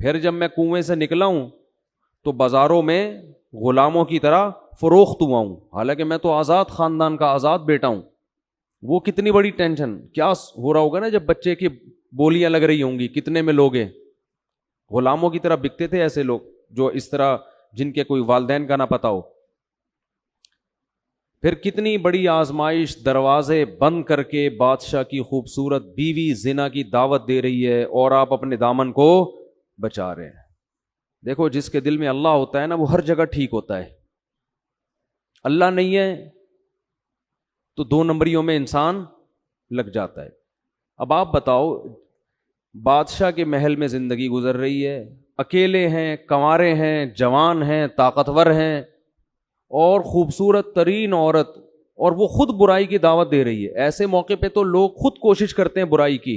پھر جب میں کنویں سے نکلا ہوں تو بازاروں میں غلاموں کی طرح فروخت ہوا ہوں، حالانکہ میں تو آزاد خاندان کا آزاد بیٹا ہوں۔ وہ کتنی بڑی ٹینشن کیا ہو رہا ہوگا نا جب بچے کی بولیاں لگ رہی ہوں گی، کتنے میں لوگ ہیں، غلاموں کی طرح بکتے تھے ایسے لوگ جو اس طرح، جن کے کوئی والدین کا نہ پتا ہو۔ پھر کتنی بڑی آزمائش، دروازے بند کر کے بادشاہ کی خوبصورت بیوی زنا کی دعوت دے رہی ہے اور آپ اپنے دامن کو بچا رہے ہیں۔ دیکھو جس کے دل میں اللہ ہوتا ہے نا وہ ہر جگہ ٹھیک ہوتا ہے، اللہ نہیں ہے تو دو نمبریوں میں انسان لگ جاتا ہے۔ اب آپ بتاؤ، بادشاہ کے محل میں زندگی گزر رہی ہے، اکیلے ہیں، کنوارے ہیں، جوان ہیں، طاقتور ہیں، اور خوبصورت ترین عورت، اور وہ خود برائی کی دعوت دے رہی ہے۔ ایسے موقع پہ تو لوگ خود کوشش کرتے ہیں برائی کی،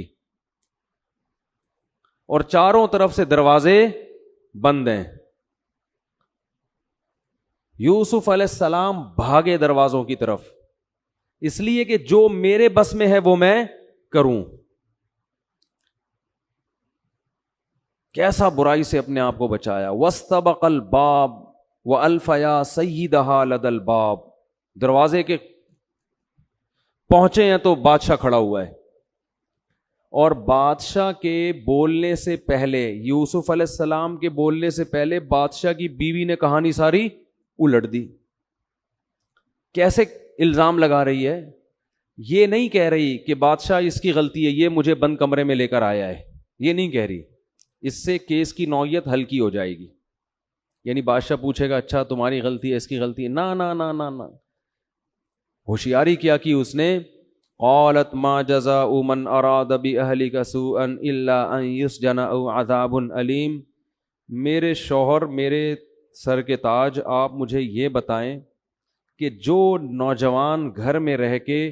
اور چاروں طرف سے دروازے بند ہیں۔ یوسف علیہ السلام بھاگے دروازوں کی طرف، اس لیے کہ جو میرے بس میں ہے وہ میں کروں۔ کیسا برائی سے اپنے آپ کو بچایا۔ وَاسْتَبَقَ الْبَابَ وَأَلْفَ يَا سَيِّدَهَا لَدَى الْبَابِ، دروازے کے پہنچے ہیں تو بادشاہ کھڑا ہوا ہے، اور بادشاہ کے بولنے سے پہلے، یوسف علیہ السلام کے بولنے سے پہلے بادشاہ کی بیوی نے کہانی ساری الٹ دی۔ کیسے الزام لگا رہی ہے؟ یہ نہیں کہہ رہی کہ بادشاہ اس کی غلطی ہے، یہ مجھے بند کمرے میں لے کر آیا ہے، یہ نہیں کہہ رہی۔ اس سے کیس کی نوعیت ہلکی ہو جائے گی، یعنی بادشاہ پوچھے گا اچھا تمہاری غلطی ہے، اس کی غلطی ہے، نا نا نا نا نا۔ ہوشیاری کیا کی اس نے؟ قالت ما جزاء من اراد باهلك سوءا الا ان يسجن او عذاب الیم، میرے شوہر، میرے سر کے تاج، آپ مجھے یہ بتائیں کہ جو نوجوان گھر میں رہ کے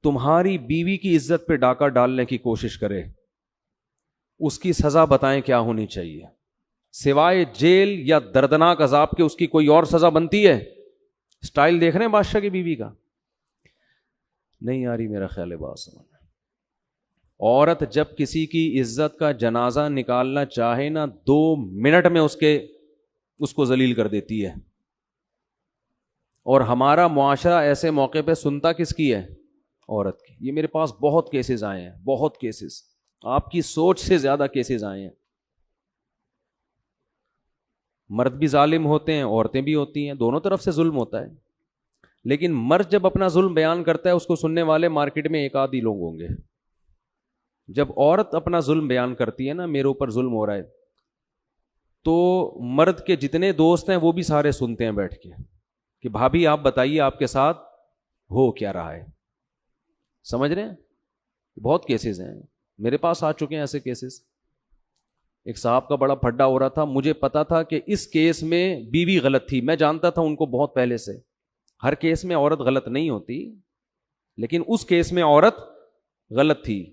تمہاری بیوی کی عزت پہ ڈاکہ ڈالنے کی کوشش کرے، اس کی سزا بتائیں کیا ہونی چاہیے؟ سوائے جیل یا دردناک عذاب کے اس کی کوئی اور سزا بنتی ہے؟ سٹائل دیکھ رہے ہیں بادشاہ کی بیوی کا؟ نہیں آ رہی میرا خیال ہے بات سمجھ۔ عورت جب کسی کی عزت کا جنازہ نکالنا چاہے نا، 2 منٹ میں اس کو ذلیل کر دیتی ہے، اور ہمارا معاشرہ ایسے موقع پہ سنتا کس کی ہے؟ عورت کی۔ یہ میرے پاس بہت کیسز آئے ہیں، بہت کیسز، آپ کی سوچ سے زیادہ کیسز آئے ہیں۔ مرد بھی ظالم ہوتے ہیں، عورتیں بھی ہوتی ہیں، دونوں طرف سے ظلم ہوتا ہے، لیکن مرد جب اپنا ظلم بیان کرتا ہے اس کو سننے والے مارکیٹ میں ایک آدھی لوگ ہوں گے۔ جب عورت اپنا ظلم بیان کرتی ہے نا، میرے اوپر ظلم ہو رہا ہے، تو مرد کے جتنے دوست ہیں وہ بھی سارے سنتے ہیں بیٹھ کے کہ بھابھی آپ بتائیے آپ کے ساتھ ہو کیا رہا ہے۔ سمجھ رہے ہیں؟ بہت کیسز ہیں میرے پاس آ چکے ہیں ایسے کیسز۔ ایک صاحب کا بڑا پھڈا ہو رہا تھا، مجھے پتا تھا کہ اس کیس میں بیوی غلط تھی، میں جانتا تھا ان کو بہت پہلے سے۔ ہر کیس میں عورت غلط نہیں ہوتی، لیکن اس کیس میں عورت غلط تھی،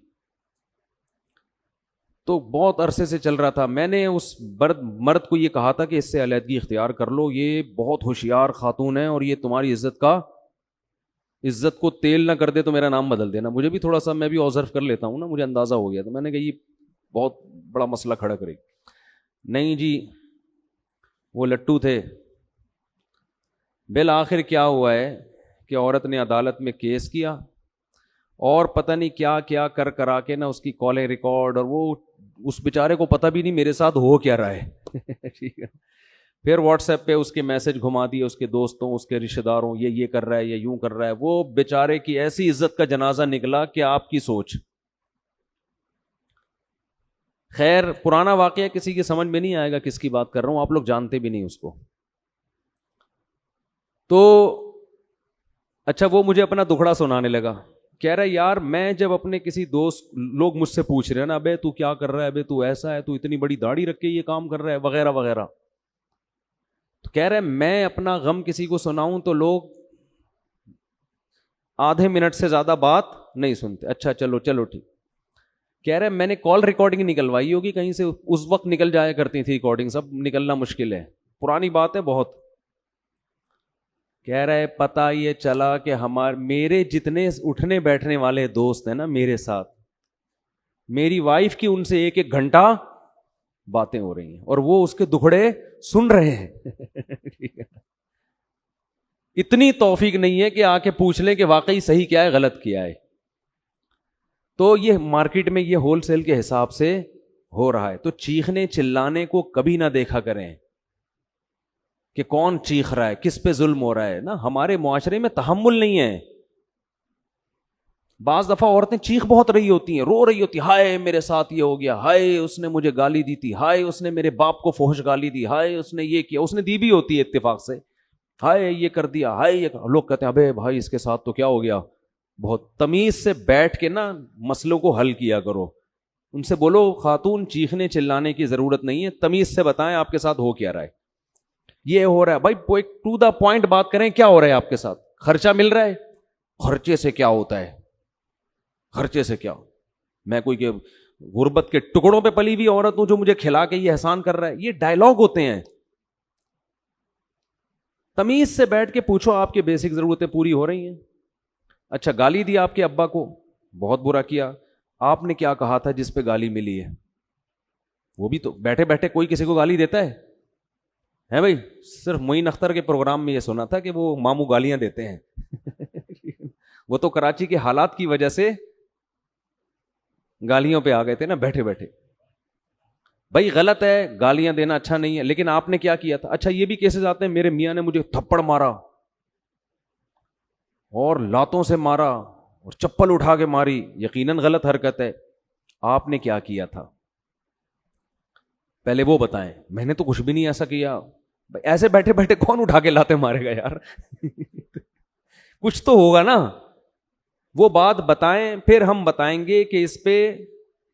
تو بہت عرصے سے چل رہا تھا۔ میں نے اس مرد کو یہ کہا تھا کہ اس سے علیحدگی اختیار کر لو، یہ بہت ہوشیار خاتون ہے اور یہ تمہاری عزت کو تیل نہ کر دے تو میرا نام بدل دینا۔ مجھے بھی تھوڑا سا، میں بھی آبزرو کر لیتا ہوں نا، مجھے اندازہ ہو گیا، تو میں نے کہا یہ بہت بڑا مسئلہ کھڑا کرے۔ نہیں جی، وہ لٹو تھے۔ بالآخر کیا ہوا ہے کہ عورت نے عدالت میں کیس کیا، اور پتہ نہیں کیا کیا کر کرا کے نا اس کی کالیں ریکارڈ، اور وہ اس بیچارے کو پتہ بھی نہیں میرے ساتھ ہو کیا رہا ہے۔ ٹھیک ہے، پھر واٹس ایپ پہ اس کے میسج گھما دیے اس کے دوستوں، اس کے رشتہ داروں، یہ کر رہا ہے، یہ یوں کر رہا ہے۔ وہ بیچارے کی ایسی عزت کا جنازہ نکلا کہ آپ کی سوچ۔ خیر، پرانا واقعہ کسی کی سمجھ میں نہیں آئے گا کس کی بات کر رہا ہوں، آپ لوگ جانتے بھی نہیں اس کو۔ تو اچھا، وہ مجھے اپنا دکھڑا سنانے لگا، کہہ رہا ہے یار میں جب اپنے کسی دوست، لوگ مجھ سے پوچھ رہے ہیں نا، ابے تو کیا کر رہا ہے، ابے تو ایسا ہے، تو اتنی بڑی داڑھی رکھ کے یہ کام کر رہا ہے، وغیرہ وغیرہ، تو کہہ رہا ہے میں اپنا غم کسی کو سناؤں تو لوگ آدھے منٹ سے زیادہ بات نہیں سنتے۔ اچھا چلو ٹھیک۔ کہہ رہے میں نے کال ریکارڈنگ نکلوائی ہوگی کہیں سے، اس وقت نکل جایا کرتی تھی ریکارڈنگ، سب نکلنا مشکل ہے، پرانی بات ہے بہت۔ کہہ رہے پتہ یہ چلا کہ میرے جتنے اٹھنے بیٹھنے والے دوست ہیں نا میرے ساتھ، میری وائف کی ان سے 1 گھنٹہ باتیں ہو رہی ہیں اور وہ اس کے دکھڑے سن رہے ہیں. ٹھیک ہے, اتنی توفیق نہیں ہے کہ آ کے پوچھ لیں کہ واقعی صحیح کیا ہے غلط کیا ہے. تو یہ مارکیٹ میں یہ ہول سیل کے حساب سے ہو رہا ہے. تو چیخنے چلانے کو کبھی نہ دیکھا کریں کہ کون چیخ رہا ہے, کس پہ ظلم ہو رہا ہے نا. ہمارے معاشرے میں تحمل نہیں ہے. بعض دفعہ عورتیں چیخ بہت رہی ہوتی ہیں, رو رہی ہوتی, ہائے میرے ساتھ یہ ہو گیا, ہائے اس نے مجھے گالی دی تھی, ہائے اس نے میرے باپ کو فحش گالی دی, ہائے اس نے یہ کیا, اس نے دی بھی ہوتی ہے اتفاق سے, ہائے یہ کر دیا, ہائے یہ. لوگ کہتے ہیں ابے بھائی اس کے ساتھ تو کیا ہو گیا. بہت تمیز سے بیٹھ کے نا مسئلوں کو حل کیا کرو. ان سے بولو خاتون چیخنے چلانے کی ضرورت نہیں ہے, تمیز سے بتائیں آپ کے ساتھ ہو کیا رہا ہے, یہ ہو رہا ہے. بھائی ٹو دا پوائنٹ بات کریں, کیا ہو رہا ہے آپ کے ساتھ, خرچہ مل رہا ہے, خرچے سے کیا ہوتا ہے, خرچے سے کیا. میں کوئی کہ غربت کے ٹکڑوں پہ پلی ہوئی عورت ہوں جو مجھے کھلا کے یہ احسان کر رہا ہے. یہ ڈائلاگ ہوتے ہیں. تمیز سے بیٹھ کے پوچھو آپ کی بیسک ضرورتیں پوری ہو رہی ہیں. اچھا گالی دی آپ کے ابا کو, بہت برا کیا, آپ نے کیا کہا تھا جس پہ گالی ملی ہے. وہ بھی تو بیٹھے بیٹھے کوئی کسی کو گالی دیتا ہے بھائی. صرف معین اختر کے پروگرام میں یہ سنا تھا کہ وہ ماموں گالیاں دیتے ہیں. وہ تو کراچی کے حالات کی وجہ سے گالیوں پہ آ گئے تھے نا بیٹھے بیٹھے. بھائی غلط ہے, گالیاں دینا اچھا نہیں ہے, لیکن آپ نے کیا کیا تھا. اچھا یہ بھی کیسز آتے ہیں, میرے میاں نے مجھے تھپڑ مارا اور لاتوں سے مارا اور چپل اٹھا کے ماری. یقیناً غلط حرکت ہے. آپ نے کیا کیا تھا پہلے وہ بتائیں. میں نے تو کچھ بھی نہیں ایسا کیا. ایسے بیٹھے بیٹھے کون اٹھا کے لاتے مارے گا یار. کچھ تو ہوگا نا. وہ بات بتائیں, پھر ہم بتائیں گے کہ اس پہ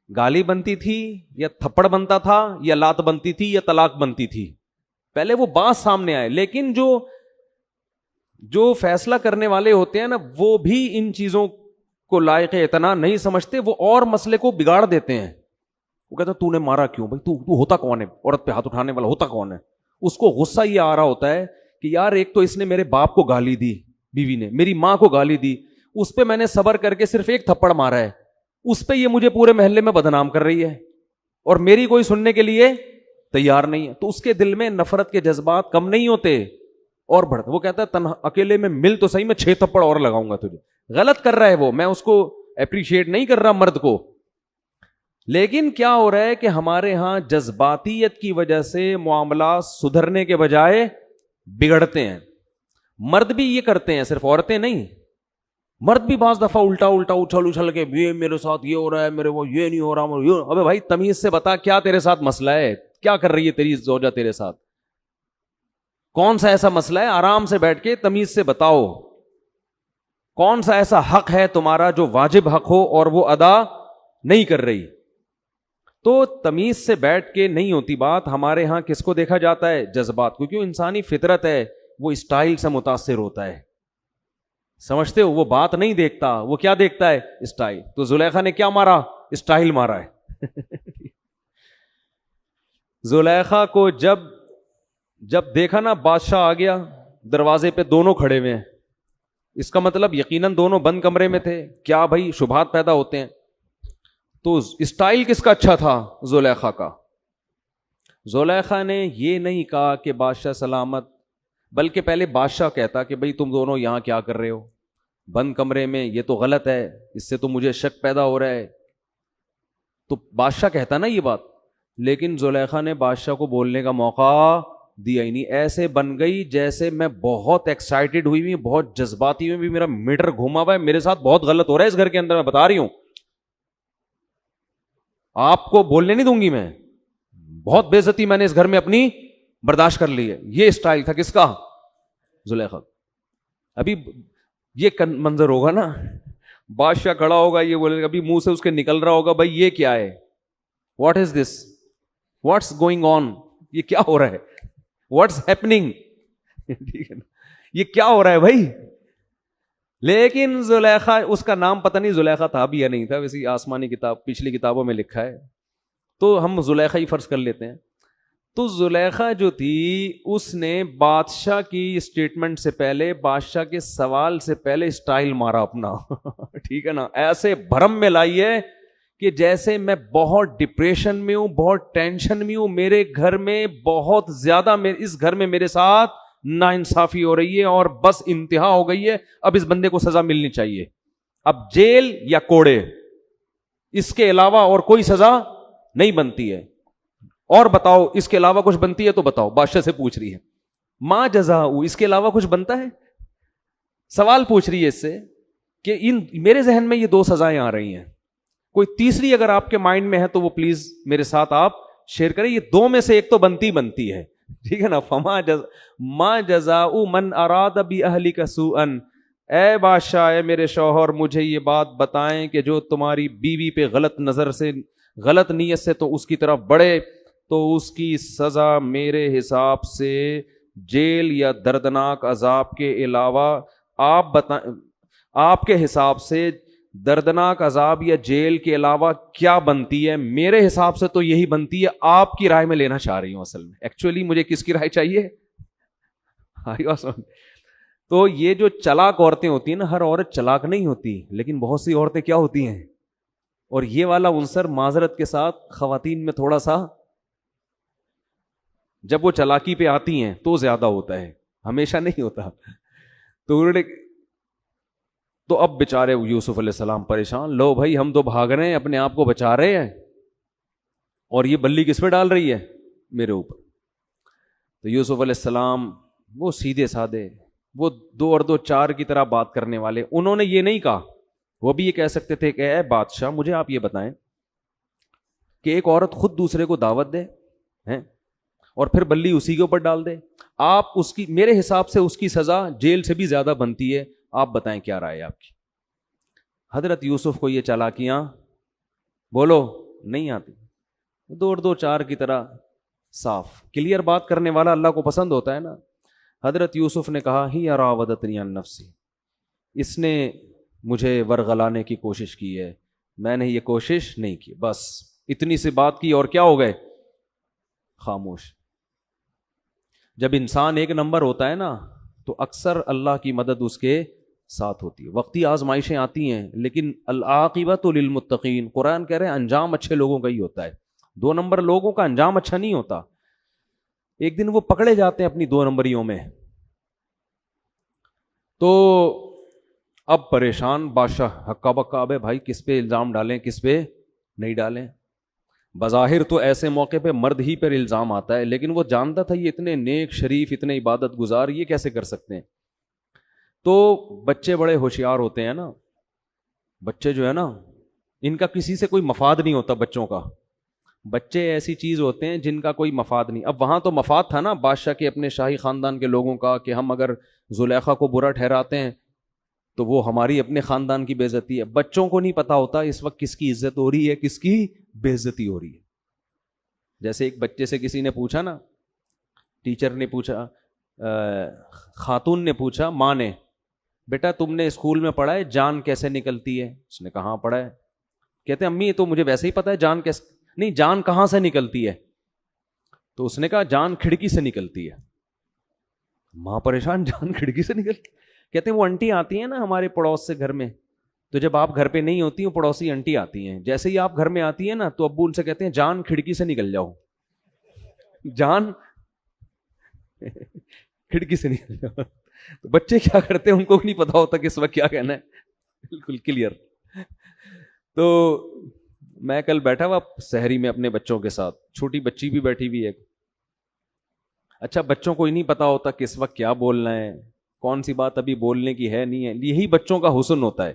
گالی بنتی تھی یا تھپڑ بنتا تھا یا لات بنتی تھی یا طلاق بنتی تھی. پہلے وہ بات سامنے آئے. لیکن جو فیصلہ کرنے والے ہوتے ہیں نا, وہ بھی ان چیزوں کو لائق اعتنا نہیں سمجھتے. وہ اور مسئلے کو بگاڑ دیتے ہیں. وہ کہتے ہیں تو نے مارا کیوں بھائی, تو ہوتا کون ہے, عورت پہ ہاتھ اٹھانے والا ہوتا کون ہے. اس کو غصہ یہ آ رہا ہوتا ہے کہ یار ایک تو اس نے میرے باپ کو گالی دی, بیوی نے میری ماں کو گالی دی, اس پہ میں نے صبر کر کے صرف ایک تھپڑ مارا ہے, اس پہ یہ مجھے پورے محلے میں بدنام کر رہی ہے اور میری کوئی سننے کے لیے تیار نہیں ہے. تو اس کے دل میں نفرت کے جذبات کم نہیں ہوتے اور بڑھتے. وہ کہتا ہے تنہا اکیلے میں مل تو صحیح, میں 6 تھپڑ اور لگاؤں گا تجھے. غلط کر رہا ہے وہ, میں اس کو اپریشیٹ نہیں کر رہا مرد کو. لیکن کیا ہو رہا ہے کہ ہمارے ہاں جذباتیت کی وجہ سے معاملات سدھرنے کے بجائے بگڑتے ہیں. مرد بھی یہ کرتے ہیں, صرف عورتیں نہیں. مرد بھی بعض دفعہ الٹا اچھل کے یہ میرے ساتھ یہ ہو رہا ہے, میرے وہ یہ نہیں ہو رہا. ابے بھائی تمیز سے بتا کیا تیرے ساتھ مسئلہ ہے, کیا کر رہی ہے تیری زوجہ تیرے ساتھ, کون سا ایسا مسئلہ ہے. آرام سے بیٹھ کے تمیز سے بتاؤ کون سا ایسا حق ہے تمہارا جو واجب حق ہو اور وہ ادا نہیں کر رہی. تو تمیز سے بیٹھ کے نہیں ہوتی بات. ہمارے ہاں کس کو دیکھا جاتا ہے, جذبات کو. کیوں انسانی فطرت ہے, وہ اسٹائل سے متاثر ہوتا ہے. سمجھتے ہو, وہ بات نہیں دیکھتا, وہ کیا دیکھتا ہے, اسٹائل. تو زلیخا نے کیا مارا, اسٹائل مارا ہے. زلیخا کو جب دیکھا نا بادشاہ آ گیا, دروازے پہ دونوں کھڑے ہوئے ہیں, اس کا مطلب یقیناً دونوں بند کمرے میں تھے. کیا بھائی شبہات پیدا ہوتے ہیں. تو اسٹائل کس کا اچھا تھا, زلیخا کا. زلیخا نے یہ نہیں کہا کہ بادشاہ سلامت, بلکہ پہلے بادشاہ کہتا کہ بھئی تم دونوں یہاں کیا کر رہے ہو بند کمرے میں, یہ تو غلط ہے, اس سے تو مجھے شک پیدا ہو رہا ہے. تو بادشاہ کہتا نا یہ بات. لیکن زلیخا نے بادشاہ کو بولنے کا موقع دیا ہی نہیں. ایسے بن گئی جیسے میں بہت ایکسائٹیڈ ہوئی ہوئی, بہت جذباتی ہوئی, میرا میٹر گھوما ہوا ہے, میرے ساتھ بہت غلط ہو رہا ہے اس گھر کے اندر, میں بتا رہی ہوں, آپ کو بولنے نہیں دوں گی میں. بہت بے عزتی میں نے اس گھر میں اپنی برداشت کر لی ہے. یہ اسٹائل تھا کس کا, زلیخا. ابھی یہ منظر ہوگا نا, بادشاہ کھڑا ہوگا, یہ بولے گا, ابھی منہ سے اس کے نکل رہا ہوگا, بھائی یہ کیا ہے, what is this, what's going on, یہ کیا ہو رہا ہے, واٹس ہیپننگ, ٹھیک ہے نا, یہ کیا ہو رہا ہے بھائی. لیکن زلیخا, اس کا نام پتہ نہیں زلیخا تھا بھی یا نہیں تھا, ویسی آسمانی کتاب پچھلی کتابوں میں لکھا ہے, تو ہم زلیخا ہی فرض کر لیتے ہیں. تو زلیخا جو تھی, اس نے بادشاہ کی اسٹیٹمنٹ سے پہلے, بادشاہ کے سوال سے پہلے اسٹائل مارا اپنا. ٹھیک ہے نا, ایسے بھرم میں لائی ہے کہ جیسے میں بہت ڈپریشن میں ہوں, بہت ٹینشن میں ہوں, میرے گھر میں بہت زیادہ, اس گھر میں میرے ساتھ ناانصافی ہو رہی ہے اور بس انتہا ہو گئی ہے, اب اس بندے کو سزا ملنی چاہیے, اب جیل یا کوڑے, اس کے علاوہ اور کوئی سزا نہیں بنتی ہے. اور بتاؤ اس کے علاوہ کچھ بنتی ہے تو بتاؤ, بادشاہ سے پوچھ رہی ہے, ما جزاء, اس کے علاوہ کچھ بنتا ہے؟ سوال پوچھ رہی ہے اس سے کہ میرے ذہن میں یہ دو سزائیں آ رہی ہیں, کوئی تیسری اگر آپ کے مائنڈ میں ہے تو وہ پلیز میرے ساتھ آپ شیئر کریں, یہ دو میں سے ایک تو بنتی ہے, ٹھیک ہے نا. ما جزاء من اراد باہلک سوءا, اے بادشاہ, اے میرے شوہر, مجھے یہ بات بتائیں کہ جو تمہاری بیوی پہ غلط نظر سے, غلط نیت سے تو اس کی طرف بڑھے, تو اس کی سزا میرے حساب سے جیل یا دردناک عذاب کے علاوہ آپ بتائیں, آپ کے حساب سے دردناک عذاب یا جیل کے علاوہ کیا بنتی ہے؟ میرے حساب سے تو یہی بنتی ہے, آپ کی رائے میں لینا چاہ رہی ہوں. اصل میں ایکچولی مجھے کس کی رائے چاہیے؟ تو یہ جو چلاک عورتیں ہوتی ہیں نا, ہر عورت چلاک نہیں ہوتی, لیکن بہت سی عورتیں کیا ہوتی ہیں, اور یہ والا عنصر معذرت کے ساتھ خواتین میں تھوڑا سا, جب وہ چلاکی پہ آتی ہیں تو زیادہ ہوتا ہے, ہمیشہ نہیں ہوتا. تو انہوں نے, تو اب بیچارے یوسف علیہ السلام پریشان, لو بھائی ہم تو بھاگ رہے ہیں, اپنے آپ کو بچا رہے ہیں, اور یہ بلی کس پہ ڈال رہی ہے؟ میرے اوپر. تو یوسف علیہ السلام وہ سیدھے سادے, وہ 2 اور 2 4 کی طرح بات کرنے والے, انہوں نے یہ نہیں کہا. وہ بھی یہ کہہ سکتے تھے کہ اے بادشاہ, مجھے آپ یہ بتائیں کہ ایک عورت خود دوسرے کو دعوت دے ہیں اور پھر بلی اسی کے اوپر ڈال دے, آپ اس کی, میرے حساب سے اس کی سزا جیل سے بھی زیادہ بنتی ہے, آپ بتائیں کیا رائے ہے آپ کی. حضرت یوسف کو یہ چالاکیاں بولو نہیں آتی, 2 اور 2 4 کی طرح صاف کلیئر بات کرنے والا اللہ کو پسند ہوتا ہے نا. حضرت یوسف نے کہا, ہی راودتنی عن نفسی, اس نے مجھے ورغلانے کی کوشش کی ہے, میں نے یہ کوشش نہیں کی. بس اتنی سی بات کی اور کیا ہو گئے؟ خاموش. جب انسان ایک نمبر ہوتا ہے نا تو اکثر اللہ کی مدد اس کے ساتھ ہوتی ہے. وقتی آزمائشیں آتی ہیں, لیکن العاقبۃ للمتقین, قرآن کہہ رہے ہیں انجام اچھے لوگوں کا ہی ہوتا ہے, 2 نمبر لوگوں کا انجام اچھا نہیں ہوتا. ایک دن وہ پکڑے جاتے ہیں اپنی 2 نمبریوں میں. تو اب پریشان بادشاہ ہکا بکا, ابے بھائی کس پہ الزام ڈالیں کس پہ نہیں ڈالیں. بظاہر تو ایسے موقع پہ مرد ہی پر الزام آتا ہے, لیکن وہ جانتا تھا یہ اتنے نیک شریف, اتنے عبادت گزار, یہ کیسے کر سکتے ہیں. تو بچے بڑے ہوشیار ہوتے ہیں نا, بچے جو ہے نا ان کا کسی سے کوئی مفاد نہیں ہوتا. بچوں کا, بچے ایسی چیز ہوتے ہیں جن کا کوئی مفاد نہیں. اب وہاں تو مفاد تھا نا بادشاہ کے اپنے شاہی خاندان کے لوگوں کا, کہ ہم اگر زلیخا کو برا ٹھہراتے ہیں تو وہ ہماری اپنے خاندان کی بے عزتی ہے. بچوں کو نہیں پتا ہوتا اس وقت کس کی عزت ہو رہی ہے کس کی بے عزتی ہو رہی ہے. جیسے ایک بچے سے کسی نے پوچھا نا, ٹیچر نے پوچھا, خاتون نے پوچھا ماں نے, بیٹا تم نے اسکول میں پڑھا ہے جان کیسے نکلتی ہے؟ اس نے کہاں پڑھا ہے. کہتے ہیں امی تو مجھے ویسے ہی پتا ہے جان کیسے, نہیں جان کہاں سے نکلتی ہے؟ تو اس نے کہا جان کھڑکی سے نکلتی ہے. ماں پریشان, جان کھڑکی سے نکلتی. کہتے ہیں وہ انٹی آتی ہیں نا ہمارے پڑوس سے گھر میں, تو جب آپ گھر پہ نہیں ہوتی ہیں پڑوسی انٹی آتی ہیں, جیسے ہی آپ گھر میں آتی ہیں نا تو ابو ان سے کہتے ہیں جان کھڑکی سے نکل جاؤ, جان کھڑکی سے نکل جاؤ. تو بچے کیا کرتے ہیں ان کو بھی نہیں پتا ہوتا کہ اس وقت کیا کہنا ہے, بالکل کلیئر. تو میں کل بیٹھا ہوا سحری میں اپنے بچوں کے ساتھ, چھوٹی بچی بھی بیٹھی ہوئی ہے. اچھا بچوں کو ہی نہیں پتا ہوتا کہ اس وقت کیا بولنا ہے, کون سی بات ابھی بولنے کی ہے نہیں ہے, یہی بچوں کا حسن ہوتا ہے.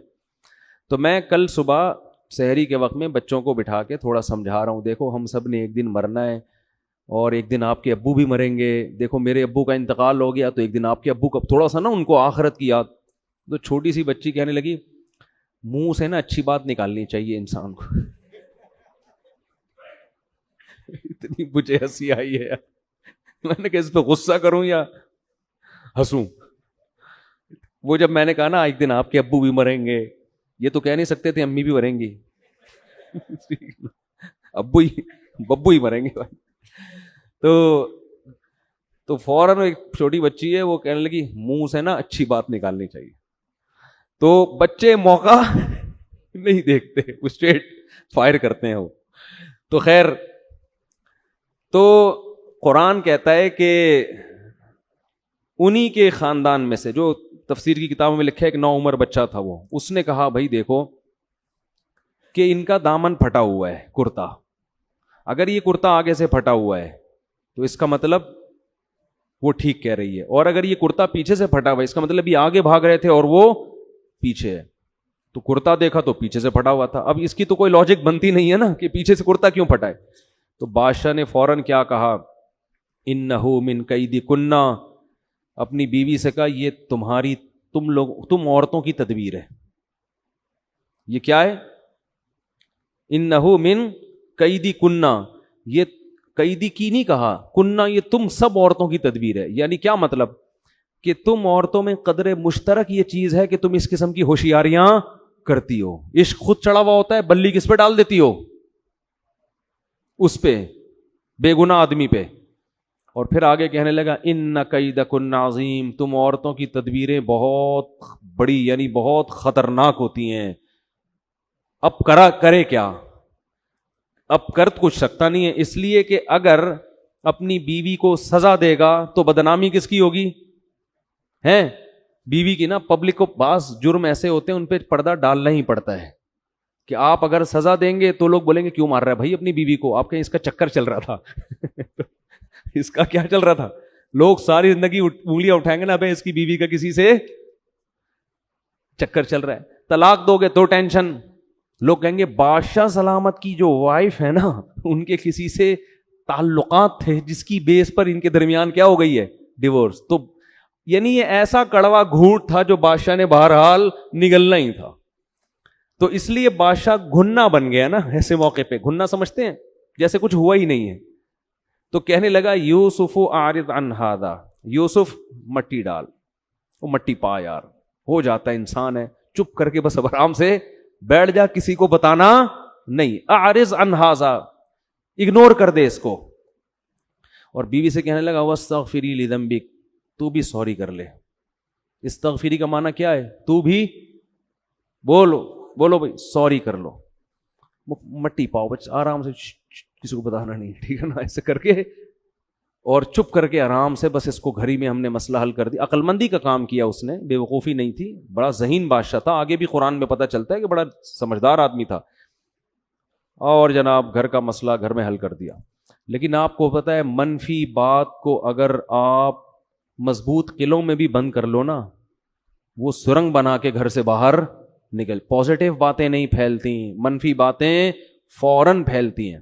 تو میں کل صبح سحری کے وقت میں بچوں کو بٹھا کے تھوڑا سمجھا رہا ہوں, دیکھو ہم سب نے ایک دن مرنا ہے, اور ایک دن آپ کے ابو بھی مریں گے. دیکھو میرے ابو کا انتقال ہو گیا تو ایک دن آپ کے ابو کا, تھوڑا سا نا ان کو آخرت کی یاد. تو چھوٹی سی بچی کہنے لگی منہ سے نا اچھی بات نکالنی چاہیے انسان کو. اتنی مجھے ہنسی آئی ہے, میں نے کہا اس پہ غصہ کروں یا ہنسوں. وہ جب میں نے کہا نا ایک دن آپ کے ابو بھی مریں گے, یہ تو کہہ نہیں سکتے تھے امی بھی مریں گی, ببو ہی مریں گے. تو فوراً ایک چھوٹی بچی ہے وہ کہنے لگی منہ سے نا اچھی بات نکالنی چاہیے. تو بچے موقع نہیں دیکھتے, وہ اسٹریٹ فائر کرتے ہیں وہ. تو خیر, تو قرآن کہتا ہے کہ انہی کے خاندان میں سے, جو تفسیر کی کتابوں میں لکھا ہے, ایک 9 عمر بچہ تھا وہ, اس نے کہا بھائی دیکھو کہ ان کا دامن پھٹا ہوا ہے کرتا, اگر یہ کرتا آگے سے پھٹا ہوا ہے تو اس کا مطلب وہ ٹھیک کہہ رہی ہے, اور اگر یہ کرتا پیچھے سے پھٹا ہوا ہے اس کا مطلب یہ آگے بھاگ رہے تھے اور وہ پیچھے ہے. تو کرتا دیکھا تو پیچھے سے پھٹا ہوا تھا, اب اس کی تو کوئی لاجک بنتی نہیں ہے نا کہ پیچھے سے کرتا کیوں پھٹا ہے. تو بادشاہ نے فوراً کیا کہا, انہو من کیدکنہ, اپنی بیوی سے کہا یہ تم عورتوں کی تدبیر ہے. یہ کیا ہے؟ انہو من کیدکنہ, یہ قیدی کی نہیں کہا, کنہ یہ تم سب عورتوں کی تدبیر ہے. یعنی کیا مطلب کہ تم عورتوں میں قدر مشترک یہ چیز ہے کہ تم اس قسم کی ہوشیاریاں کرتی ہو. عشق خود چڑھا ہوا ہوتا ہے, بلی کس پہ ڈال دیتی ہو؟ اس پہ, بے گناہ آدمی پہ. اور پھر آگے کہنے لگا ان کیدکن عظیم, تم عورتوں کی تدبیریں بہت بڑی یعنی بہت خطرناک ہوتی ہیں. اب کرے کیا؟ اب کر کچھ سکتا نہیں ہے, اس لیے کہ اگر اپنی بیوی کو سزا دے گا تو بدنامی کس کی ہوگی؟ ہیں بیوی کی نا. پبلک کو بعض جرم ایسے ہوتے ہیں ان پہ پردہ ڈالنا ہی پڑتا ہے کہ آپ اگر سزا دیں گے تو لوگ بولیں گے کیوں مار رہا ہے بھائی اپنی بیوی کو, آپ کہیں اس کا چکر چل رہا تھا. اس کا کیا چل رہا تھا؟ لوگ ساری زندگی انگلیاں اٹھائیں گے نا, بھائی اس کی بیوی کا کسی سے چکر چل رہا ہے. طلاق دو گے تو ٹینشن, لوگ کہیں گے بادشاہ سلامت کی جو وائف ہے نا ان کے کسی سے تعلقات تھے جس کی بیس پر ان کے درمیان کیا ہو گئی ہے؟ ڈیورس. تو یعنی یہ ایسا کڑوا گھونٹ تھا جو بادشاہ نے بہرحال نگلنا ہی تھا. تو اس لیے بادشاہ گھننا بن گیا نا. ایسے موقع پہ گھننا سمجھتے ہیں جیسے کچھ ہوا ہی نہیں ہے. تو کہنے لگا یوسف اعرض عن ھذا, یوسف مٹی ڈال, وہ مٹی پا یار, ہو جاتا ہے انسان ہے, چپ کر کے بس آرام سے بیٹھ جا, کسی کو بتانا نہیں. اعرض عن ھذا, اگنور کر دے اس کو. اور بیوی سے کہنے لگا واستغفری لذنبک, تو بھی سوری کر لے. استغفری کا معنی کیا ہے؟ تو بھی بولو بھائی سوری کر لو. مٹی پاؤ بچ آرام سے, کسی کو بتانا نہیں, ٹھیک ہے نا, ایسے کر کے اور چپ کر کے آرام سے بس اس کو گھر ہی میں ہم نے مسئلہ حل کر دیا. عقل مندی کا کام کیا اس نے, بے وقوفی نہیں تھی, بڑا ذہین بادشاہ تھا. آگے بھی قرآن میں پتہ چلتا ہے کہ بڑا سمجھدار آدمی تھا. اور جناب گھر کا مسئلہ گھر میں حل کر دیا. لیکن آپ کو پتہ ہے منفی بات کو اگر آپ مضبوط قلعوں میں بھی بند کر لو نا, وہ سرنگ بنا کے گھر سے باہر نکل. پازیٹیو باتیں نہیں پھیلتی, منفی باتیں فوراً پھیلتی ہیں.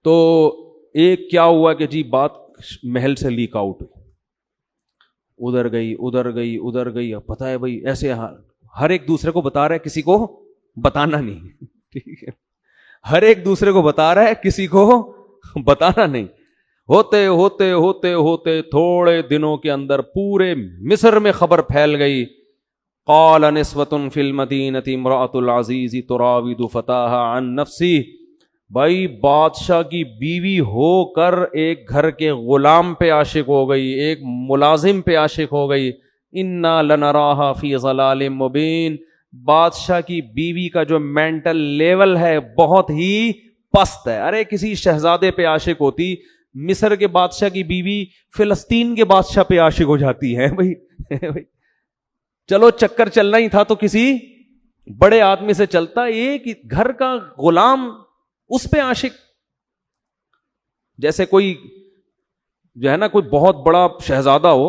تو ایک کیا ہوا کہ جی بات محل سے لیک آؤٹ ہوئی, ادھر گئی. اب پتہ ہے بھائی ایسے ہر ایک دوسرے کو بتا رہا ہے, کسی کو بتانا نہیں. ٹھیک ہے, ہر ایک دوسرے کو بتا رہا ہے, کسی کو بتانا نہیں. ہوتے ہوتے ہوتے ہوتے تھوڑے دنوں کے اندر پورے مصر میں خبر پھیل گئی. قال نسوة فی المدینة امرأة العزیز تراود فتاها عن نفسی. بھائی بادشاہ کی بیوی ہو کر ایک گھر کے غلام پہ عاشق ہو گئی, ایک ملازم پہ عاشق ہو گئی. انا لنراها فی ضلال مبین. بادشاہ کی بیوی کا جو مینٹل لیول ہے بہت ہی پست ہے. ارے کسی شہزادے پہ عاشق ہوتی, مصر کے بادشاہ کی بیوی فلسطین کے بادشاہ پہ عاشق ہو جاتی ہے. بھائی چلو چکر چلنا ہی تھا تو کسی بڑے آدمی سے چلتا, ایک گھر کا غلام اس پہ عاشق. جیسے کوئی جو ہے نا کوئی بہت بڑا شہزادہ ہو,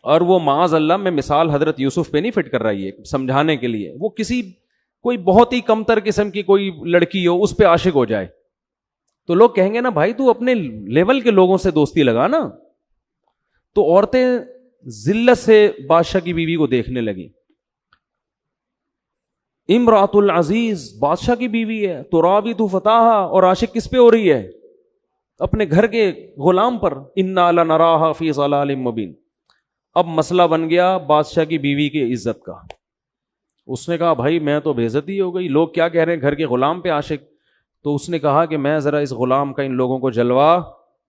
اور وہ معاذ اللہ, میں مثال حضرت یوسف پہ نہیں فٹ کر رہی ہے سمجھانے کے لیے, وہ کسی کوئی بہت ہی کمتر قسم کی کوئی لڑکی ہو اس پہ عاشق ہو جائے, تو لوگ کہیں گے نا بھائی تو اپنے لیول کے لوگوں سے دوستی لگا نا. تو عورتیں ذلت سے بادشاہ کی بیوی کو دیکھنے لگی. امرأۃ العزیز بادشاہ کی بیوی ہے, تراود فتاہا, اور عاشق کس پہ ہو رہی ہے؟ اپنے گھر کے غلام پر. انا لنراہا فی ضلال مبین. اب مسئلہ بن گیا بادشاہ کی بیوی کی عزت کا. اس نے کہا بھائی میں تو بے عزتی ہو گئی, لوگ کیا کہہ رہے ہیں گھر کے غلام پہ عاشق. تو اس نے کہا کہ میں ذرا اس غلام کا ان لوگوں کو جلوہ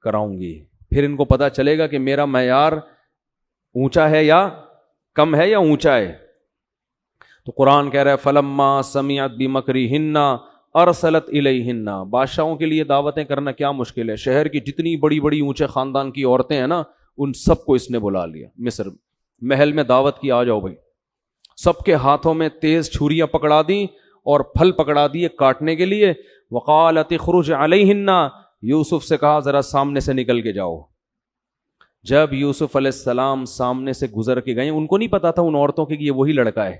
کراؤں گی, پھر ان کو پتا چلے گا کہ میرا معیار اونچا ہے یا کم ہے یا اونچا ہے. تو قرآن کہہ رہا ہے فلما سمعت بمکرہن ارسلت الیہن. بادشاہوں کے لیے دعوتیں کرنا کیا مشکل ہے. شہر کی جتنی بڑی بڑی اونچے خاندان کی عورتیں ہیں نا, ان سب کو اس نے بلا لیا. مصر محل میں دعوت کی, آ جاؤ بھائی. سب کے ہاتھوں میں تیز چھریاں پکڑا دیں اور پھل پکڑا دیے کاٹنے کے لیے. وقالت اخرج علیہن, یوسف سے کہا ذرا سامنے سے نکل کے جاؤ. جب یوسف علیہ السلام سامنے سے گزر کے گئے, ان کو نہیں پتا تھا ان عورتوں کے کہ یہ وہی لڑکا ہے,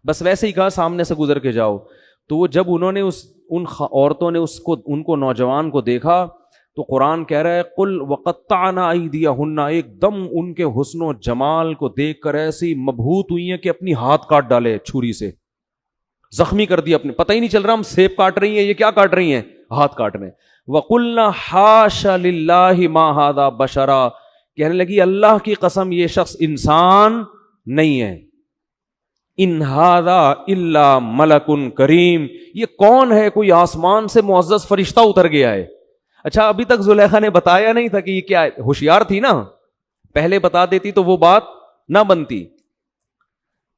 بس ویسے ہی کہا سامنے سے گزر کے جاؤ. تو وہ جب انہوں نے ان عورتوں نے ان کو نوجوان کو دیکھا تو قرآن کہہ رہا ہے قل وقطعنا ایدیہن, ایک دم ان کے حسن و جمال کو دیکھ کر ایسی مبہوت ہوئی ہیں کہ اپنی ہاتھ کاٹ ڈالے چھری سے, زخمی کر دیا اپنے. پتہ ہی نہیں چل رہا ہم سیب کاٹ رہی ہیں یہ کیا کاٹ رہی ہیں, ہاتھ کاٹ رہے ہیں. وَقُلْنَا حَاشَ لِلَّهِ مَا هَذَا بَشَرًا, کہنے لگی اللہ کی قسم یہ شخص انسان نہیں ہے. ان هَذَا إِلَّا مَلَكٌ کریم, یہ کون ہے, کوئی آسمان سے معزز فرشتہ اتر گیا ہے. اچھا ابھی تک زلیخا نے بتایا نہیں تھا کہ یہ کیا ہے. ہوشیار تھی نا, پہلے بتا دیتی تو وہ بات نہ بنتی.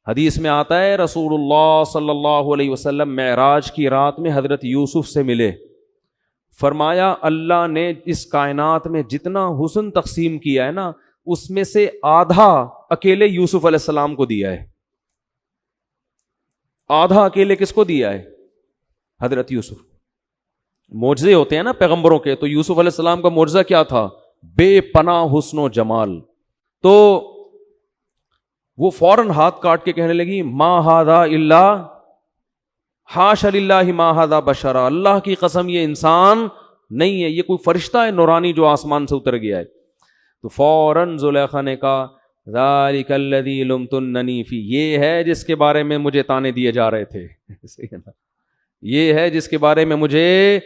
حدیث میں آتا ہے رسول اللہ صلی اللہ علیہ وسلم معراج کی رات میں حضرت یوسف سے ملے. فرمایا اللہ نے اس کائنات میں جتنا حسن تقسیم کیا ہے نا, اس میں سے آدھا اکیلے یوسف علیہ السلام کو دیا ہے. آدھا اکیلے کس کو دیا ہے, حضرت یوسف. معجزے ہوتے ہیں نا پیغمبروں کے, تو یوسف علیہ السلام کا معجزہ کیا تھا, بے پناہ حسن و جمال. تو وہ فوراً ہاتھ کاٹ کے کہنے لگی ما ھذا الا حاشا للہ ما ھذا بشرا, اللہ کی قسم یہ انسان نہیں ہے, یہ کوئی فرشتہ ہے نورانی جو آسمان سے اتر گیا ہے. تو فوراً زلیخا نے کہا ذالک الذی لمتننی فی, یہ ہے جس کے بارے میں مجھے تانے دیے جا رہے تھے. یہ ہے جس کے بارے میں مجھے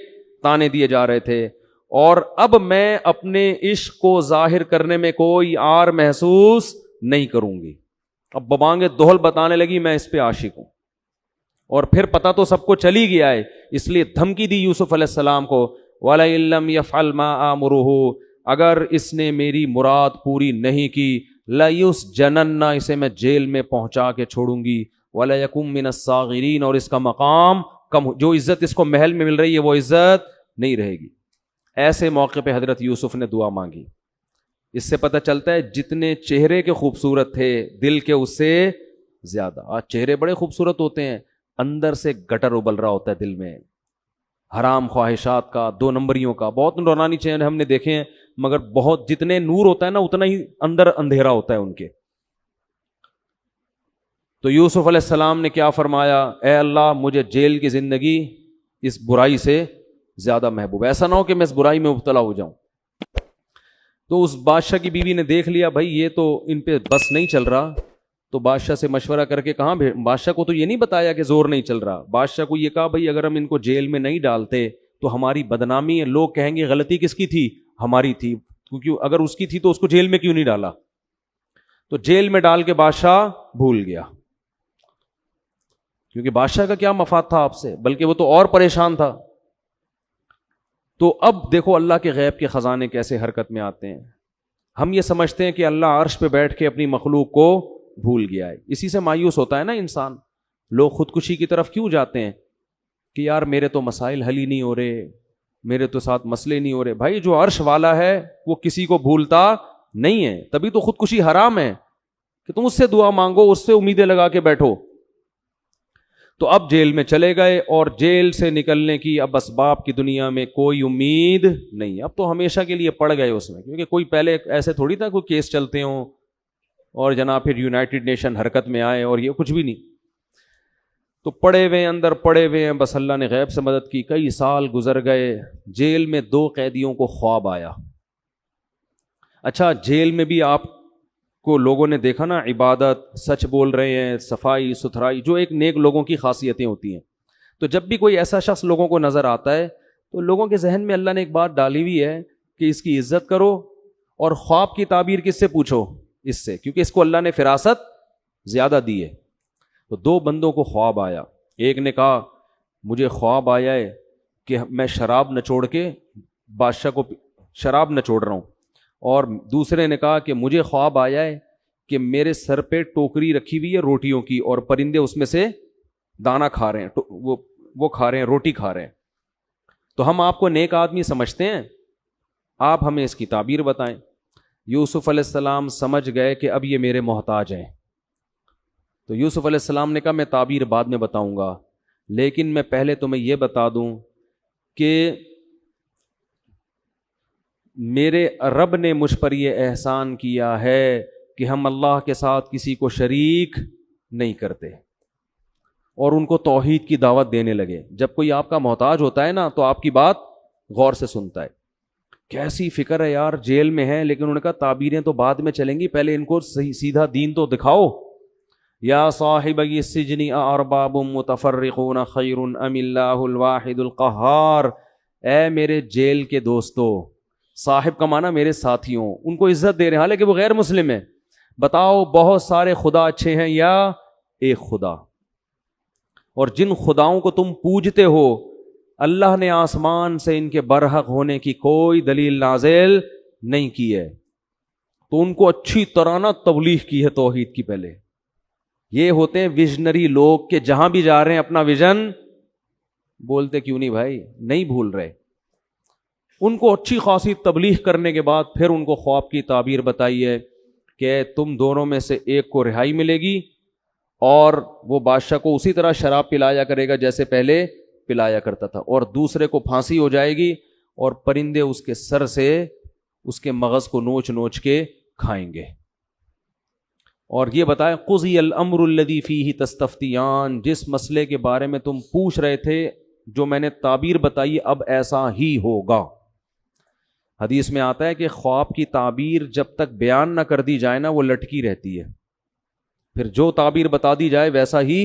تانے دیے جا رہے تھے, اور اب میں اپنے عشق کو ظاہر کرنے میں کوئی عار محسوس نہیں کروں گی. اب ببانگ دوہل بتانے لگی میں اس پہ عاشق ہوں, اور پھر پتہ تو سب کو چلی گیا ہے, اس لیے دھمکی دی یوسف علیہ السلام کو وَلَئِن لَّمْ يَفْعَلْ مَا آمُرُهُ, اگر اس نے میری مراد پوری نہیں کی لَيُسْجَنَنَّ, اسے میں جیل میں پہنچا کے چھوڑوں گی, وَلَيَكُن مِّنَ الصَّاغِرِينَ, اور اس کا مقام کم, جو عزت اس کو محل میں مل رہی ہے وہ عزت نہیں رہے گی. ایسے موقع پہ حضرت یوسف نے دعا مانگی. اس سے پتہ چلتا ہے جتنے چہرے کے خوبصورت تھے دل کے اس سے زیادہ. آج چہرے بڑے خوبصورت ہوتے ہیں, اندر سے گٹر ابل رہا ہوتا ہے دل میں, حرام خواہشات کا, دو نمبریوں کا. بہت نورانی چہرے ہم نے دیکھے ہیں, مگر بہت جتنے نور ہوتا ہے نا اتنا ہی اندر اندھیرا ہوتا ہے ان کے. تو یوسف علیہ السلام نے کیا فرمایا, اے اللہ مجھے جیل کی زندگی اس برائی سے زیادہ محبوب, ایسا نہ ہو کہ میں اس برائی میں مبتلا ہو جاؤں. تو اس بادشاہ کی بیوی نے دیکھ لیا بھائی یہ تو ان پہ بس نہیں چل رہا, تو بادشاہ سے مشورہ کر کے کہاں بادشاہ کو تو یہ نہیں بتایا کہ زور نہیں چل رہا, بادشاہ کو یہ کہا بھائی اگر ہم ان کو جیل میں نہیں ڈالتے تو ہماری بدنامی ہے, لوگ کہیں گے غلطی کس کی تھی, ہماری تھی, کیونکہ اگر اس کی تھی تو اس کو جیل میں کیوں نہیں ڈالا. تو جیل میں ڈال کے بادشاہ بھول گیا, کیونکہ بادشاہ کا کیا مفاد تھا آپ سے, بلکہ وہ تو اور پریشان تھا. تو اب دیکھو اللہ کے غیب کے خزانے کیسے حرکت میں آتے ہیں. ہم یہ سمجھتے ہیں کہ اللہ عرش پہ بیٹھ کے اپنی مخلوق کو بھول گیا ہے, اسی سے مایوس ہوتا ہے نا انسان. لوگ خودکشی کی طرف کیوں جاتے ہیں کہ یار میرے تو مسائل حل ہی نہیں ہو رہے, میرے تو ساتھ مسئلے نہیں ہو رہے. بھائی جو عرش والا ہے وہ کسی کو بھولتا نہیں ہے, تبھی تو خودکشی حرام ہے کہ تم اس سے دعا مانگو, اس سے امیدیں لگا کے بیٹھو. تو اب جیل میں چلے گئے, اور جیل سے نکلنے کی اب اسباب کی دنیا میں کوئی امید نہیں. اب تو ہمیشہ کے لیے پڑ گئے اس میں, کیونکہ کوئی پہلے ایسے تھوڑی تھا کوئی کیس چلتے ہوں اور جناب پھر یونائٹڈ نیشن حرکت میں آئے, اور یہ کچھ بھی نہیں. تو پڑے ہوئے اندر پڑے ہوئے ہیں, بس اللہ نے غیب سے مدد کی. کئی سال گزر گئے, جیل میں 2 قیدیوں کو خواب آیا. اچھا جیل میں بھی آپ کو لوگوں نے دیکھا نا, عبادت, سچ بول رہے ہیں, صفائی ستھرائی, جو ایک نیک لوگوں کی خاصیتیں ہوتی ہیں. تو جب بھی کوئی ایسا شخص لوگوں کو نظر آتا ہے تو لوگوں کے ذہن میں اللہ نے ایک بات ڈالی ہوئی ہے کہ اس کی عزت کرو, اور خواب کی تعبیر کس سے پوچھو, اس سے, کیونکہ اس کو اللہ نے فراست زیادہ دی ہے. تو 2 بندوں کو خواب آیا. ایک نے کہا مجھے خواب آیا ہے کہ میں شراب نچوڑ کے بادشاہ کو شراب نچوڑ رہا ہوں, اور دوسرے نے کہا کہ مجھے خواب آیا ہے کہ میرے سر پہ ٹوکری رکھی ہوئی ہے روٹیوں کی اور پرندے اس میں سے دانا کھا رہے ہیں, وہ کھا رہے ہیں, روٹی کھا رہے ہیں, تو ہم آپ کو نیک آدمی سمجھتے ہیں, آپ ہمیں اس کی تعبیر بتائیں. یوسف علیہ السلام سمجھ گئے کہ اب یہ میرے محتاج ہیں, تو یوسف علیہ السلام نے کہا میں تعبیر بعد میں بتاؤں گا, لیکن میں پہلے تمہیں یہ بتا دوں کہ میرے رب نے مجھ پر یہ احسان کیا ہے کہ ہم اللہ کے ساتھ کسی کو شریک نہیں کرتے, اور ان کو توحید کی دعوت دینے لگے. جب کوئی آپ کا محتاج ہوتا ہے نا تو آپ کی بات غور سے سنتا ہے. کیسی فکر ہے یار, جیل میں ہے, لیکن انہوں نے کہا تعبیریں تو بعد میں چلیں گی, پہلے ان کو سیدھا دین تو دکھاؤ. یا صاحب السجن ارباب متفرقون خیر ام اللہ الواحد القہار, اے میرے جیل کے دوستو, صاحب کا معنی میرے ساتھیوں, ان کو عزت دے رہے ہیں حالانکہ وہ غیر مسلم ہیں. بتاؤ بہت سارے خدا اچھے ہیں یا ایک خدا؟ اور جن خداؤں کو تم پوجتے ہو اللہ نے آسمان سے ان کے برحق ہونے کی کوئی دلیل نازل نہیں کی ہے, تو ان کو اچھی طرح نہ تبلیغ کی ہے توحید کی. پہلے یہ ہوتے ہیں ویژنری لوگ کہ جہاں بھی جا رہے ہیں اپنا ویژن بولتے کیوں نہیں بھائی, نہیں بھول رہے. ان کو اچھی خاصی تبلیغ کرنے کے بعد پھر ان کو خواب کی تعبیر بتائی ہے کہ تم دونوں میں سے ایک کو رہائی ملے گی اور وہ بادشاہ کو اسی طرح شراب پلایا کرے گا جیسے پہلے پلایا کرتا تھا, اور دوسرے کو پھانسی ہو جائے گی اور پرندے اس کے سر سے اس کے مغز کو نوچ نوچ کے کھائیں گے. اور یہ بتائیں قضی الامر الذی فیہ تستفتیان, جس مسئلے کے بارے میں تم پوچھ رہے تھے جو میں نے تعبیر بتائی اب ایسا ہی ہوگا. حدیث میں آتا ہے کہ خواب کی تعبیر جب تک بیان نہ کر دی جائے نا وہ لٹکی رہتی ہے, پھر جو تعبیر بتا دی جائے ویسا ہی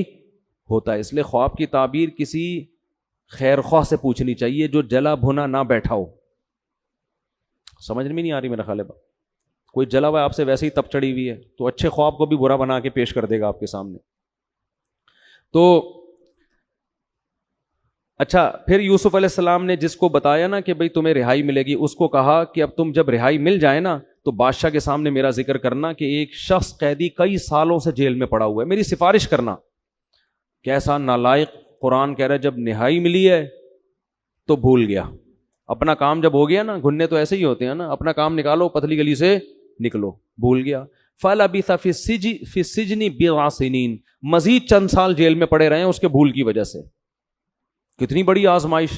ہوتا ہے. اس لیے خواب کی تعبیر کسی خیر خواہ سے پوچھنی چاہیے جو جلا بھنا نہ بیٹھا ہو. سمجھ میں نہیں آ رہی میرا خیال ہے, کوئی جلا ہوا آپ سے ویسے ہی تپ چڑی ہوئی ہے تو اچھے خواب کو بھی برا بنا کے پیش کر دے گا آپ کے سامنے. تو اچھا, پھر یوسف علیہ السلام نے جس کو بتایا نا کہ بھئی تمہیں رہائی ملے گی, اس کو کہا کہ اب تم جب رہائی مل جائے نا تو بادشاہ کے سامنے میرا ذکر کرنا کہ ایک شخص قیدی کئی سالوں سے جیل میں پڑا ہوا ہے, میری سفارش کرنا. کیسا نالائق, قرآن کہہ رہا ہے جب رہائی ملی ہے تو بھول گیا. اپنا کام جب ہو گیا نا, گھننے تو ایسے ہی ہوتے ہیں نا, اپنا کام نکالو پتلی گلی سے نکلو, بھول گیا. فَلَبِثَ فِي السِّجْنِ بِضْعَ سِنِينَ, مزید چند سال جیل میں پڑے رہے ہیں اس کے بھول کی وجہ سے. کتنی بڑی آزمائش.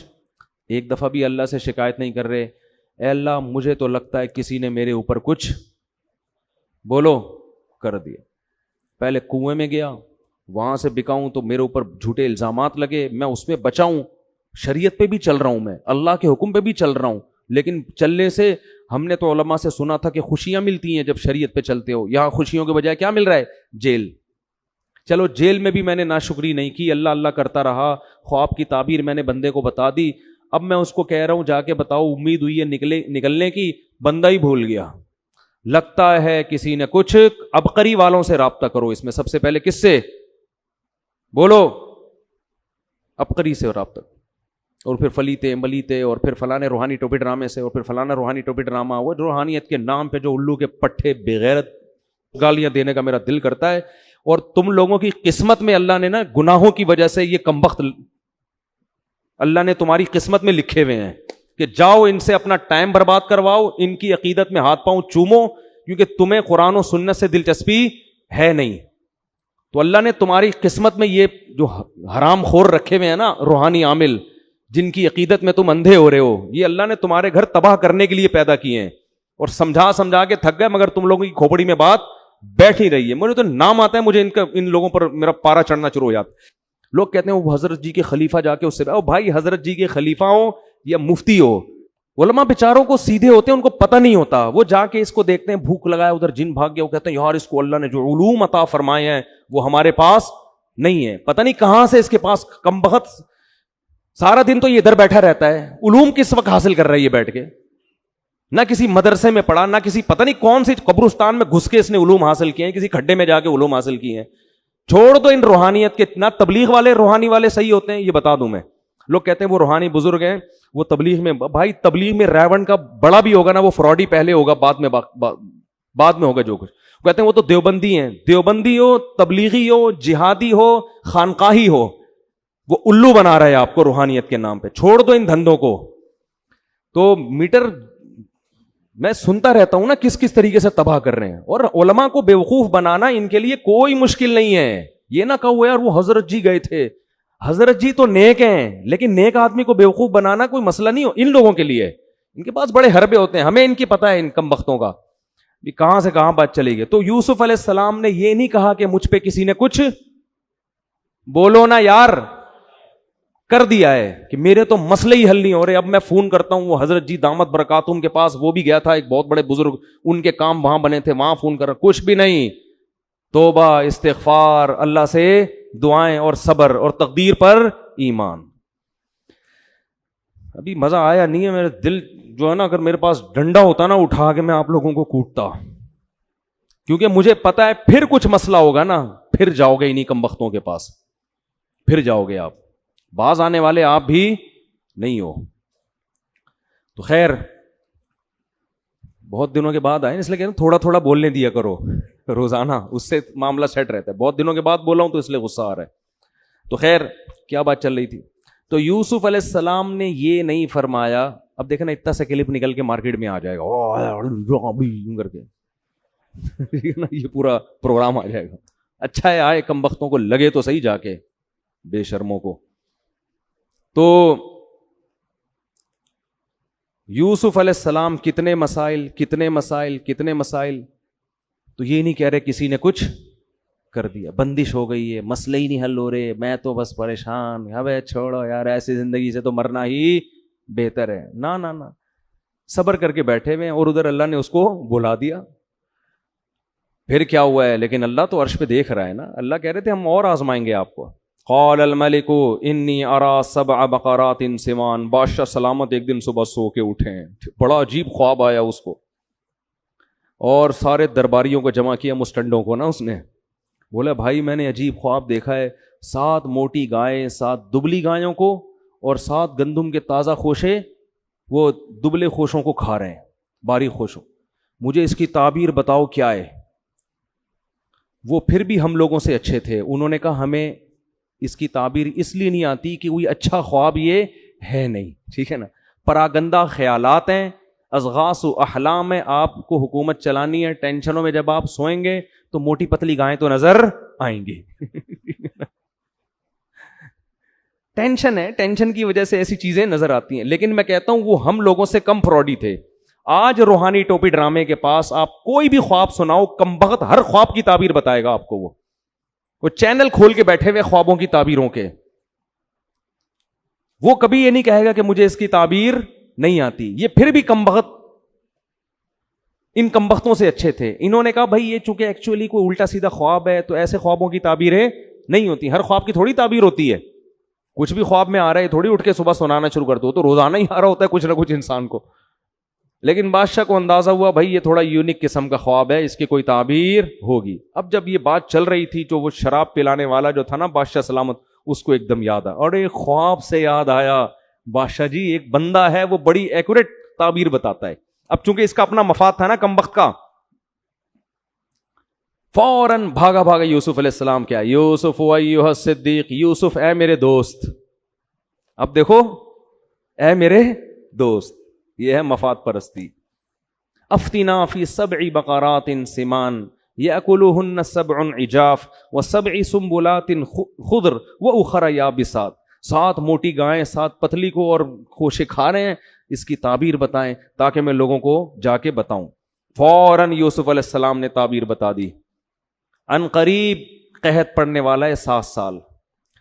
ایک دفعہ بھی اللہ سے شکایت نہیں کر رہے, اے اللہ مجھے تو لگتا ہے کسی نے میرے اوپر کچھ بولو کر دیا. پہلے کنویں میں گیا, وہاں سے بکاؤں تو میرے اوپر جھوٹے الزامات لگے, میں اس میں بچاؤں, شریعت پہ بھی چل رہا ہوں, میں اللہ کے حکم پہ بھی چل رہا ہوں, لیکن چلنے سے ہم نے تو علماء سے سنا تھا کہ خوشیاں ملتی ہیں جب شریعت پہ چلتے ہو, یہاں خوشیوں کے بجائے کیا مل رہا ہے؟ جیل. چلو جیل میں بھی میں نے ناشکری نہیں کی, اللہ اللہ کرتا رہا, خواب کی تعبیر میں نے بندے کو بتا دی, اب میں اس کو کہہ رہا ہوں جا کے بتاؤ, امید ہوئی ہے نکلنے کی, بندہ ہی بھول گیا. لگتا ہے کسی نے کچھ, عبقری والوں سے رابطہ کرو. اس میں سب سے پہلے کس سے بولو؟ عبقری سے رابطہ, اور پھر فلیتے ملیتے, اور پھر فلانے روحانی ٹوپی ڈرامے سے, اور پھر فلانا روحانی ٹوپی ڈرامہ. وہ روحانیت کے نام پہ جو الو کے پٹھے بغیرت گالیاں دینے کا میرا دل کرتا ہے. اور تم لوگوں کی قسمت میں اللہ نے نا گناہوں کی وجہ سے یہ کمبخت اللہ نے تمہاری قسمت میں لکھے ہوئے ہیں کہ جاؤ ان سے اپنا ٹائم برباد کرواؤ, ان کی عقیدت میں ہاتھ پاؤں چومو, کیونکہ تمہیں قرآن و سنت سے دلچسپی ہے نہیں. تو اللہ نے تمہاری قسمت میں یہ جو حرام خور رکھے ہوئے ہیں نا روحانی عامل, جن کی عقیدت میں تم اندھے ہو رہے ہو, یہ اللہ نے تمہارے گھر تباہ کرنے کے لیے پیدا کیے ہیں. اور سمجھا کے تھک گئے, مگر تم لوگوں کی کھوپڑی میں بات بیٹھ ہی رہی ہے. مجھے تو نام آتا ہے, مجھے ان لوگوں پر میرا پارا چڑھنا شروع ہو جاتا. لوگ کہتے ہیں وہ حضرت جی کے خلیفہ جا کے اس سے, او بھائی حضرت جی کے خلیفہ ہو یا مفتی ہو, علماء بیچاروں کو سیدھے ہوتے ہیں, ان کو پتہ نہیں ہوتا. وہ جا کے اس کو دیکھتے ہیں بھوک لگایا, ادھر جن بھاگ گیا, وہ کہتے ہیں یار اس کو اللہ نے جو علوم عطا فرمائے ہیں وہ ہمارے پاس نہیں ہے, پتہ نہیں کہاں سے اس کے پاس کمبخت. سارا دن تو یہ ادھر بیٹھا رہتا ہے, علوم کس وقت حاصل کر رہا ہے یہ بیٹھ کے؟ نہ کسی مدرسے میں پڑھا, نہ کسی پتہ نہیں کون سی قبرستان میں گھس کے اس نے علوم حاصل کیے ہیں, کسی کھڈے میں جا کے علوم حاصل کیے ہیں. چھوڑ دو ان روحانیت کے, نہ تبلیغ والے روحانی والے صحیح ہوتے ہیں, یہ بتا دوں میں. لوگ کہتے ہیں وہ روحانی بزرگ ہیں, وہ تبلیغ میں, بھائی تبلیغ میں ریون کا بڑا بھی ہوگا نا, وہ فراڈی پہلے ہوگا بعد میں بعد میں ہوگا جو کچھ. کہتے ہیں وہ تو دیوبندی ہیں. دیوبندی ہو, تبلیغی ہو, جہادی ہو, خانقاہی ہو, وہ الو بنا رہا ہے آپ کو روحانیت کے نام پہ. چھوڑ دو ان دھندوں کو. تو میٹر میں سنتا رہتا ہوں نا کس کس طریقے سے تباہ کر رہے ہیں, اور علماء کو بیوقوف بنانا ان کے لیے کوئی مشکل نہیں ہے. یہ نہ کہو یار وہ حضرت جی گئے تھے, حضرت جی تو نیک ہیں, لیکن نیک آدمی کو بیوقوف بنانا کوئی مسئلہ نہیں ہو ان لوگوں کے لیے. ان کے پاس بڑے حربے ہوتے ہیں, ہمیں ان کی پتہ ہے ان کم بختوں کا کہاں سے کہاں بات چلی گئی. تو یوسف علیہ السلام نے یہ نہیں کہا کہ مجھ پہ کسی نے کچھ بولو نا یار کر دیا ہے کہ میرے تو مسئلے ہی حل نہیں ہو رہے. اب میں فون کرتا ہوں وہ حضرت جی دامت برکاتہم کے پاس, وہ بھی گیا تھا, ایک بہت بڑے بزرگ, ان کے کام وہاں بنے تھے, وہاں فون کر رہا, کچھ بھی نہیں. توبہ, استغفار, اللہ سے دعائیں اور صبر اور تقدیر پر ایمان. ابھی مزہ آیا نہیں ہے, میرے دل جو ہے نا, اگر میرے پاس ڈنڈا ہوتا نا اٹھا کے میں آپ لوگوں کو کوٹتا, کیونکہ مجھے پتا ہے پھر کچھ مسئلہ ہوگا نا, پھر جاؤ گے انہیں کم بختوں کے پاس, پھر جاؤ گے آپ. باز آنے والے آپ بھی نہیں ہو. تو خیر بہت دنوں کے بعد آئے, اس لیے کہ تھوڑا تھوڑا بولنے دیا کرو روزانہ, اس سے معاملہ سیٹ رہتا ہے. بہت دنوں کے بعد بولا ہوں تو اس لیے غصہ آ رہا ہے. تو خیر کیا بات چل رہی تھی. تو یوسف علیہ السلام نے یہ نہیں فرمایا. اب دیکھیں نا اتنا سا کلپ نکل کے مارکیٹ میں آ جائے گا کر کے یہ پورا پروگرام آ جائے گا. اچھا ہے آئے, کم بختوں کو لگے تو صحیح جا کے, بے شرموں کو. تو یوسف علیہ السلام کتنے مسائل کتنے مسائل کتنے مسائل, تو یہ نہیں کہہ رہے کسی نے کچھ کر دیا, بندش ہو گئی ہے, مسئلے ہی نہیں حل ہو رہے, میں تو بس پریشان, ابے چھوڑو یار ایسی زندگی سے تو مرنا ہی بہتر ہے. نہ نہ نہ, صبر کر کے بیٹھے ہوئے, اور ادھر اللہ نے اس کو بلا دیا. پھر کیا ہوا ہے, لیکن اللہ تو عرش پہ دیکھ رہا ہے نا. اللہ کہہ رہے تھے ہم اور آزمائیں گے آپ کو. قال الملک انی ارا سبع بقرات سمان. بادشاہ سلامت ایک دن صبح سو کے اٹھے, بڑا عجیب خواب آیا اس کو, اور سارے درباریوں کو جمع کیا, مسٹنڈوں کو نا, اس نے بولا بھائی میں نے عجیب خواب دیکھا ہے, 7 موٹی گائیں 7 دبلی گایوں کو, اور 7 گندم کے تازہ خوشے وہ دبلے خوشوں کو کھا رہے ہیں, باریک خوشوں. مجھے اس کی تعبیر بتاؤ کیا ہے. وہ پھر بھی ہم لوگوں سے اچھے تھے, انہوں نے کہا ہمیں اس کی تعبیر اس لیے نہیں آتی کہ کوئی اچھا خواب یہ ہے نہیں, ٹھیک ہے نا, پراگندہ خیالات ہیں, ازغاث و احلام ہے. آپ کو حکومت چلانی ہے, ٹینشنوں میں جب آپ سوئیں گے تو موٹی پتلی گائیں تو نظر آئیں گی. ٹینشن ہے, ٹینشن کی وجہ سے ایسی چیزیں نظر آتی ہیں. لیکن میں کہتا ہوں وہ ہم لوگوں سے کم فراڈی تھے. آج روحانی ٹوپی ڈرامے کے پاس آپ کوئی بھی خواب سناؤ, کم بخت ہر خواب کی تعبیر بتائے گا آپ کو. وہ چینل کھول کے بیٹھے ہوئے خوابوں کی تعبیروں کے, وہ کبھی یہ نہیں کہے گا کہ مجھے اس کی تعبیر نہیں آتی. یہ پھر بھی کم بخت ان کم بختوں سے اچھے تھے. انہوں نے کہا بھائی یہ چونکہ ایکچولی کوئی الٹا سیدھا خواب ہے, تو ایسے خوابوں کی تعبیریں نہیں ہوتی. ہر خواب کی تھوڑی تعبیر ہوتی ہے. کچھ بھی خواب میں آ رہا ہے تھوڑی اٹھ کے صبح سنانا شروع کر دو, تو روزانہ ہی آ رہا ہوتا ہے کچھ نہ کچھ انسان کو. لیکن بادشاہ کو اندازہ ہوا بھائی یہ تھوڑا یونیک قسم کا خواب ہے, اس کی کوئی تعبیر ہوگی. اب جب یہ بات چل رہی تھی جو وہ شراب پلانے والا جو تھا نا بادشاہ سلامت, اس کو ایک دم یاد آیا, اور ایک خواب سے یاد آیا بادشاہ جی ایک بندہ ہے وہ بڑی ایکوریٹ تعبیر بتاتا ہے. اب چونکہ اس کا اپنا مفاد تھا نا کم بخت کا, فوراً بھاگا بھاگا یوسف علیہ السلام کیا, یوسف ایھا الصدیق, یوسف اے میرے دوست. اب دیکھو اے میرے دوست, یہ ہے مفاد پرستی. افتنا فی 7 بقرات سمان یاکلوہن 7 عجاف و7 سنبلات خضر واخر یابسات. 7 موٹی گائیں 7 پتلی کو اور خوشے کھا رہے ہیں, اس کی تعبیر بتائیں تاکہ میں لوگوں کو جا کے بتاؤں. فوراً یوسف علیہ السلام نے تعبیر بتا دی. ان قریب قحط پڑنے والا ہے 7 سال.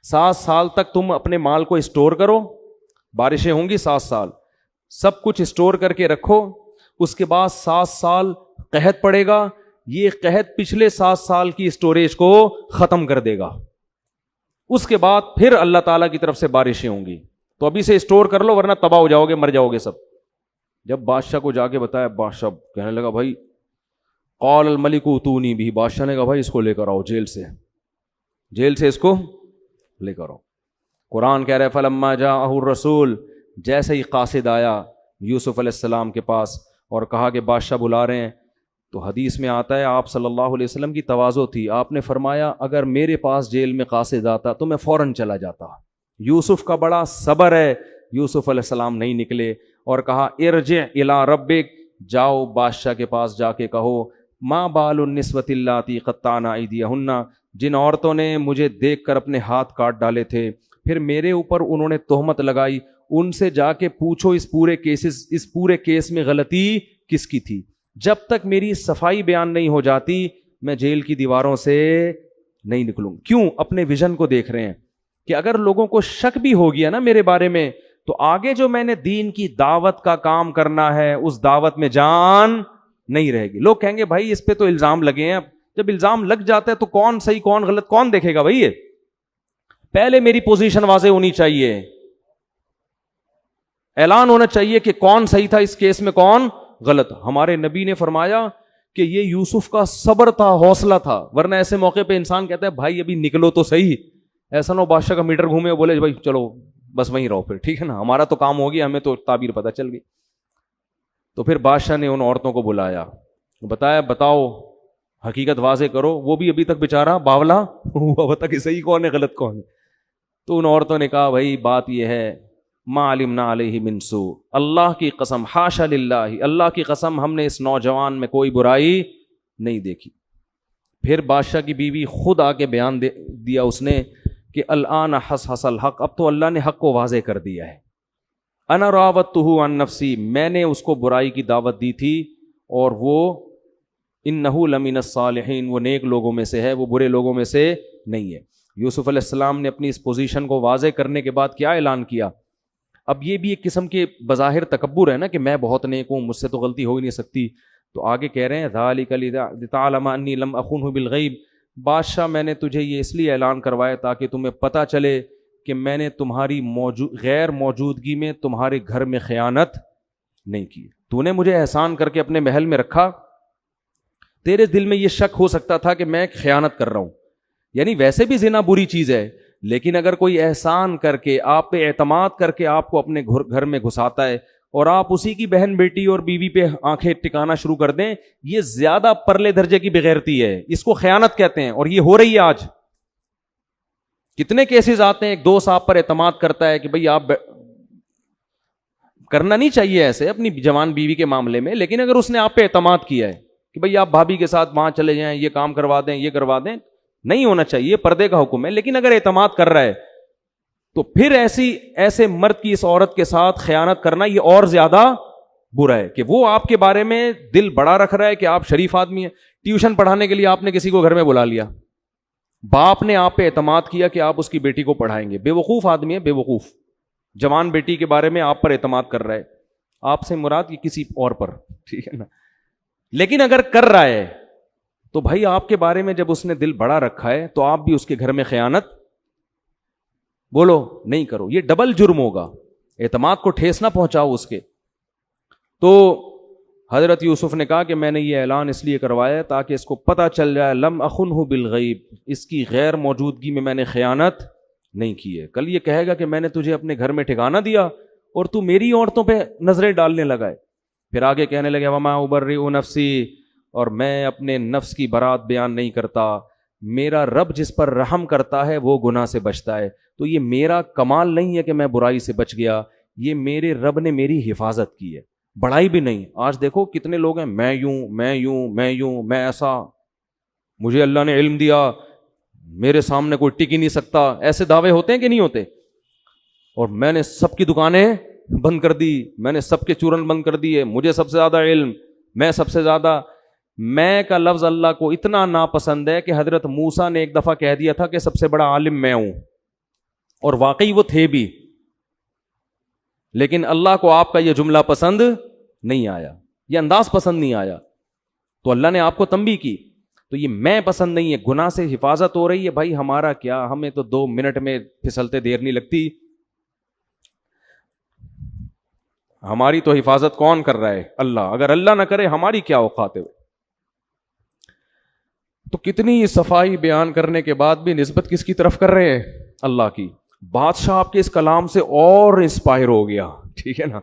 7 سال تک تم اپنے مال کو اسٹور کرو, بارشیں ہوں گی 7 سال, سب کچھ اسٹور کر کے رکھو. اس کے بعد 7 سال قحط پڑے گا, یہ قحط پچھلے 7 سال کی اسٹوریج کو ختم کر دے گا. اس کے بعد پھر اللہ تعالیٰ کی طرف سے بارشیں ہوں گی, تو ابھی سے اسٹور کر لو ورنہ تباہ ہو جاؤ گے, مر جاؤ گے سب. جب بادشاہ کو جا کے بتایا, بادشاہ کہنے لگا بھائی قال الملک اتونی بھی, بادشاہ نے کہا بھائی اس کو لے کر آؤ جیل سے اس کو لے کر آؤ. قرآن کہہ رہے فلما جاءہ الرسول, جیسے ہی قاصد آیا یوسف علیہ السلام کے پاس اور کہا کہ بادشاہ بلا رہے ہیں, تو حدیث میں آتا ہے آپ صلی اللہ علیہ وسلم کی تواضع تھی, آپ نے فرمایا اگر میرے پاس جیل میں قاصد آتا تو میں فوراً چلا جاتا. یوسف کا بڑا صبر ہے, یوسف علیہ السلام نہیں نکلے اور کہا ارجع الی ربک, جاؤ بادشاہ کے پاس جا کے کہو ما بال النسوۃ اللاتی قطعن ایدیہن, جن عورتوں نے مجھے دیکھ کر اپنے ہاتھ کاٹ ڈالے تھے پھر میرے اوپر انہوں نے تہمت لگائی, ان سے جا کے پوچھو اس پورے کیس میں غلطی کس کی تھی. جب تک میری صفائی بیان نہیں ہو جاتی میں جیل کی دیواروں سے نہیں نکلوں. کیوں؟ اپنے ویژن کو دیکھ رہے ہیں کہ اگر لوگوں کو شک بھی ہو گیا نا میرے بارے میں تو آگے جو میں نے دین کی دعوت کا کام کرنا ہے اس دعوت میں جان نہیں رہے گی. لوگ کہیں گے بھائی اس پہ تو الزام لگے ہیں, جب الزام لگ جاتا ہے تو کون صحیح کون غلط کون دیکھے گا بھائی؟ یہ پہلے میری پوزیشن واضح ہونی چاہیے, اعلان ہونا چاہیے کہ کون صحیح تھا اس کیس میں کون غلط. ہمارے نبی نے فرمایا کہ یہ یوسف کا صبر تھا, حوصلہ تھا, ورنہ ایسے موقع پہ انسان کہتا ہے بھائی ابھی نکلو تو صحیح, ایسا نہ ہو بادشاہ کا میٹر گھومے بولے بھائی چلو بس وہیں رہو پھر, ٹھیک ہے نا, ہمارا تو کام ہو گیا, ہمیں تو تعبیر پتہ چل گئی. تو پھر بادشاہ نے ان عورتوں کو بلایا, بتایا بتاؤ حقیقت واضح کرو. وہ بھی ابھی تک بیچارہ باولا ہوا بتا کہ صحیح کون ہے غلط کون ہے. تو ان عورتوں نے کہا بھائی بات یہ ہے ما علمنا علیہ من سوء, اللہ کی قسم حاشا للہ, اللہ کی قسم ہم نے اس نوجوان میں کوئی برائی نہیں دیکھی. پھر بادشاہ کی بیوی خود آ کے بیان دیا اس نے کہ الآن حس الحق, اب تو اللہ نے حق کو واضح کر دیا ہے. انا راودتہ عن نفسی, میں نے اس کو برائی کی دعوت دی تھی اور وہ انہ لمن الصالحین, وہ نیک لوگوں میں سے ہے, وہ برے لوگوں میں سے نہیں ہے. یوسف علیہ السلام نے اپنی اس پوزیشن کو واضح کرنے کے بعد کیا اعلان کیا؟ اب یہ بھی ایک قسم کے بظاہر تکبر ہے نا کہ میں بہت نیک ہوں, مجھ سے تو غلطی ہو ہی نہیں سکتی. تو آگے کہہ رہے ہیں ذالک لتعلم انی لم اخنہ بالغیب, بادشاہ میں نے تجھے یہ اس لیے اعلان کروایا تاکہ تمہیں پتہ چلے کہ میں نے تمہاری غیر موجودگی میں تمہارے گھر میں خیانت نہیں کی. تو نے مجھے احسان کر کے اپنے محل میں رکھا, تیرے دل میں یہ شک ہو سکتا تھا کہ میں خیانت کر رہا ہوں, یعنی ویسے بھی زنا بری چیز ہے, لیکن اگر کوئی احسان کر کے آپ پہ اعتماد کر کے آپ کو اپنے گھر میں گھساتا ہے اور آپ اسی کی بہن بیٹی اور بیوی پہ آنکھیں ٹکانا شروع کر دیں, یہ زیادہ پرلے درجے کی بغیرتی ہے, اس کو خیانت کہتے ہیں. اور یہ ہو رہی ہے آج. کتنے کیسز آتے ہیں, ایک دوست آپ پر اعتماد کرتا ہے کہ بھئی آپ کرنا نہیں چاہیے ایسے اپنی جوان بیوی کے معاملے میں, لیکن اگر اس نے آپ پہ اعتماد کیا ہے کہ بھئی آپ بھابھی کے ساتھ وہاں چلے جائیں, یہ کام کروا دیں, یہ کروا دیں, نہیں ہونا چاہیے, پردے کا حکم ہے. لیکن اگر اعتماد کر رہا ہے تو پھر ایسے مرد کی اس عورت کے ساتھ خیانت کرنا یہ اور زیادہ برا ہے کہ وہ آپ کے بارے میں دل بڑا رکھ رہا ہے کہ آپ شریف آدمی ہیں. ٹیوشن پڑھانے کے لیے آپ نے کسی کو گھر میں بلا لیا, باپ نے آپ پہ اعتماد کیا کہ آپ اس کی بیٹی کو پڑھائیں گے, بے وقوف آدمی ہے, بے وقوف, جوان بیٹی کے بارے میں آپ پر اعتماد کر رہا ہے, آپ سے مراد کہ کسی اور پر, ٹھیک ہے نا. لیکن اگر کر رہا ہے تو بھائی آپ کے بارے میں جب اس نے دل بڑا رکھا ہے تو آپ بھی اس کے گھر میں خیانت بولو نہیں کرو, یہ ڈبل جرم ہوگا, اعتماد کو ٹھیس نہ پہنچاؤ اس کے. تو حضرت یوسف نے کہا کہ میں نے یہ اعلان اس لیے کروایا تاکہ اس کو پتہ چل جائے لم اخنہ بالغیب, اس کی غیر موجودگی میں نے خیانت نہیں کی ہے. کل یہ کہے گا کہ میں نے تجھے اپنے گھر میں ٹھکانہ دیا اور تو میری عورتوں پہ نظریں ڈالنے لگا ہے. پھر آگے کہنے لگے وما ابرئ نفسی, اور میں اپنے نفس کی برات بیان نہیں کرتا, میرا رب جس پر رحم کرتا ہے وہ گناہ سے بچتا ہے. تو یہ میرا کمال نہیں ہے کہ میں برائی سے بچ گیا, یہ میرے رب نے میری حفاظت کی ہے, بڑائی بھی نہیں. آج دیکھو کتنے لوگ ہیں, میں یوں, میں ایسا, مجھے اللہ نے علم دیا, میرے سامنے کوئی ٹک ہی نہیں سکتا, ایسے دعوے ہوتے ہیں کہ نہیں ہوتے. اور میں نے سب کی دکانیں بند کر دی, میں نے سب کے چورن بند کر دیے, مجھے سب سے زیادہ علم, میں سب سے زیادہ. میں کا لفظ اللہ کو اتنا ناپسند ہے کہ حضرت موسیٰ نے ایک دفعہ کہہ دیا تھا کہ سب سے بڑا عالم میں ہوں, اور واقعی وہ تھے بھی, لیکن اللہ کو آپ کا یہ جملہ پسند نہیں آیا, یہ انداز پسند نہیں آیا, تو اللہ نے آپ کو تنبیہ کی. تو یہ میں پسند نہیں ہے, گناہ سے حفاظت ہو رہی ہے. بھائی ہمارا کیا, ہمیں تو 2 منٹ میں پھسلتے دیر نہیں لگتی, ہماری تو حفاظت کون کر رہا ہے؟ اللہ. اگر اللہ نہ کرے ہماری کیا اوقات ہے. تو کتنی صفائی بیان کرنے کے بعد بھی نسبت کس کی طرف کر رہے ہیں؟ اللہ کی. بادشاہ آپ کے اس کلام سے اور انسپائر ہو گیا, ٹھیک ہے نا,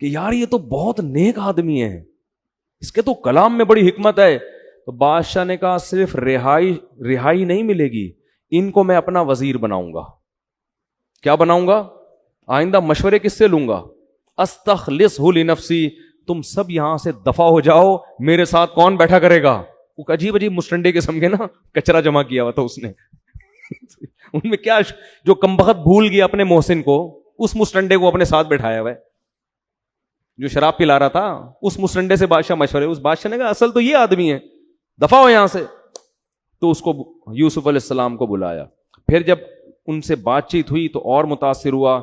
کہ یار یہ تو بہت نیک آدمی ہے, اس کے تو کلام میں بڑی حکمت ہے. تو بادشاہ نے کہا صرف رہائی نہیں ملے گی, ان کو میں اپنا وزیر بناؤں گا. کیا بناؤں گا؟ آئندہ مشورے کس سے لوں گا؟ استخلصہ لنفسی, تم سب یہاں سے دفع ہو جاؤ, میرے ساتھ کون بیٹھا کرے گا. وہ عجیب عجیب مسٹنڈے قسم کے نا کچرا جمع کیا ہوا تھا اس نے. ان میں کیا, جو کمبخت بھول گیا اپنے محسن کو, اس مسٹنڈے کو اپنے ساتھ بٹھایا ہوا ہے. جو شراب پلا رہا تھا اس مسٹنڈے سے بادشاہ مشورے. اس بادشاہ نے کہا اصل تو یہ آدمی ہے, دفع ہو یہاں سے. تو اس کو یوسف علیہ السلام کو بلایا. پھر جب ان سے بات چیت ہوئی تو اور متاثر ہوا,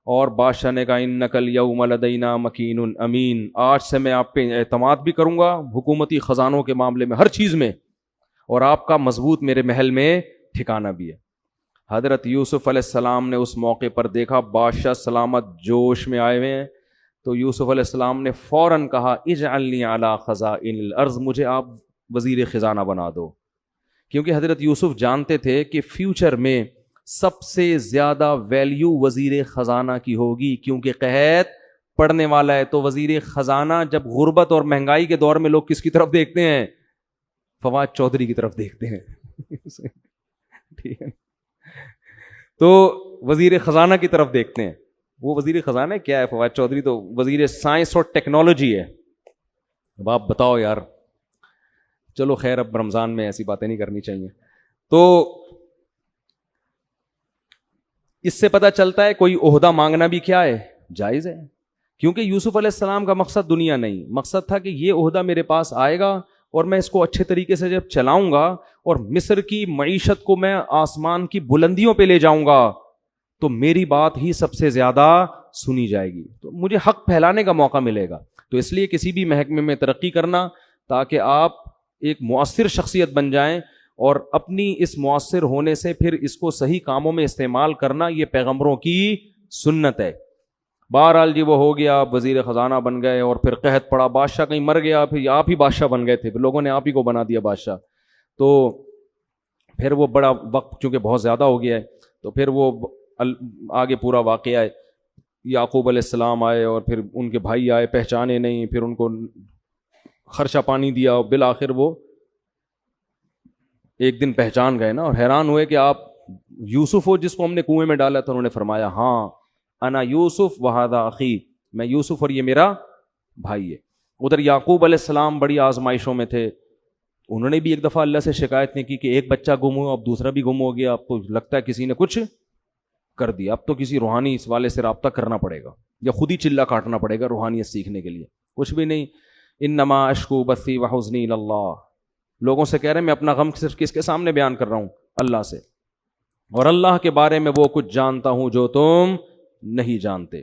اور بادشاہ نے کہا انک الیوم لدینا مکین امین, آج سے میں آپ پہ اعتماد بھی کروں گا حکومتی خزانوں کے معاملے میں, ہر چیز میں, اور آپ کا مضبوط میرے محل میں ٹھکانہ بھی ہے. حضرت یوسف علیہ السلام نے اس موقع پر دیکھا بادشاہ سلامت جوش میں آئے ہوئے ہیں, تو یوسف علیہ السلام نے فوراً کہا اجعلنی علی خزائن الارض, مجھے آپ وزیر خزانہ بنا دو. کیونکہ حضرت یوسف جانتے تھے کہ فیوچر میں سب سے زیادہ ویلیو وزیر خزانہ کی ہوگی, کیونکہ قحط پڑنے والا ہے. تو وزیر خزانہ جب غربت اور مہنگائی کے دور میں لوگ کس کی طرف دیکھتے ہیں؟ فواد چودھری کی طرف دیکھتے ہیں. ٹھیک ہے, تو وزیر خزانہ کی طرف دیکھتے ہیں. وہ وزیر خزانہ کیا ہے فواد چودھری؟ تو وزیر سائنس اور ٹیکنالوجی ہے. اب آپ بتاؤ یار, چلو خیر اب رمضان میں ایسی باتیں نہیں کرنی چاہیے. تو اس سے پتہ چلتا ہے کوئی عہدہ مانگنا بھی کیا ہے, جائز ہے. کیونکہ یوسف علیہ السلام کا مقصد دنیا نہیں, مقصد تھا کہ یہ عہدہ میرے پاس آئے گا اور میں اس کو اچھے طریقے سے جب چلاؤں گا اور مصر کی معیشت کو میں آسمان کی بلندیوں پہ لے جاؤں گا تو میری بات ہی سب سے زیادہ سنی جائے گی, تو مجھے حق پھیلانے کا موقع ملے گا. تو اس لیے کسی بھی محکمے میں ترقی کرنا تاکہ آپ ایک مؤثر شخصیت بن جائیں, اور اپنی اس مؤثر ہونے سے پھر اس کو صحیح کاموں میں استعمال کرنا, یہ پیغمبروں کی سنت ہے. بہرحال جی وہ ہو گیا, آپ وزیر خزانہ بن گئے, اور پھر قحط پڑا, بادشاہ کہیں مر گیا, پھر آپ ہی بادشاہ بن گئے تھے, پھر لوگوں نے آپ ہی کو بنا دیا بادشاہ. تو پھر وہ بڑا وقت چونکہ بہت زیادہ ہو گیا ہے, تو پھر وہ آگے پورا واقعہ ہے. یعقوب علیہ السلام آئے اور پھر ان کے بھائی آئے, پہچانے نہیں, پھر ان کو خرچہ پانی دیا, اور بالآخر وہ ایک دن پہچان گئے نا, اور حیران ہوئے کہ آپ یوسف ہو جس کو ہم نے کنویں میں ڈالا تھا. انہوں نے فرمایا ہاں انا یوسف وہذا اخی, میں یوسف اور یہ میرا بھائی ہے. ادھر یعقوب علیہ السلام بڑی آزمائشوں میں تھے, انہوں نے بھی ایک دفعہ اللہ سے شکایت نہیں کی کہ ایک بچہ گم ہوا, اب دوسرا بھی گم ہو گیا, اب تو لگتا ہے کسی نے کچھ کر دیا, اب تو کسی روحانی اس والے سے رابطہ کرنا پڑے گا یا خود ہی چلہ کاٹنا پڑے گا روحانیت سیکھنے کے لیے. کچھ بھی نہیں, انما اشکو بثی وحزنی اللہ, لوگوں سے کہہ رہے ہیں میں اپنا غم صرف کس کے سامنے بیان کر رہا ہوں؟ اللہ سے, اور اللہ کے بارے میں وہ کچھ جانتا ہوں جو تم نہیں جانتے.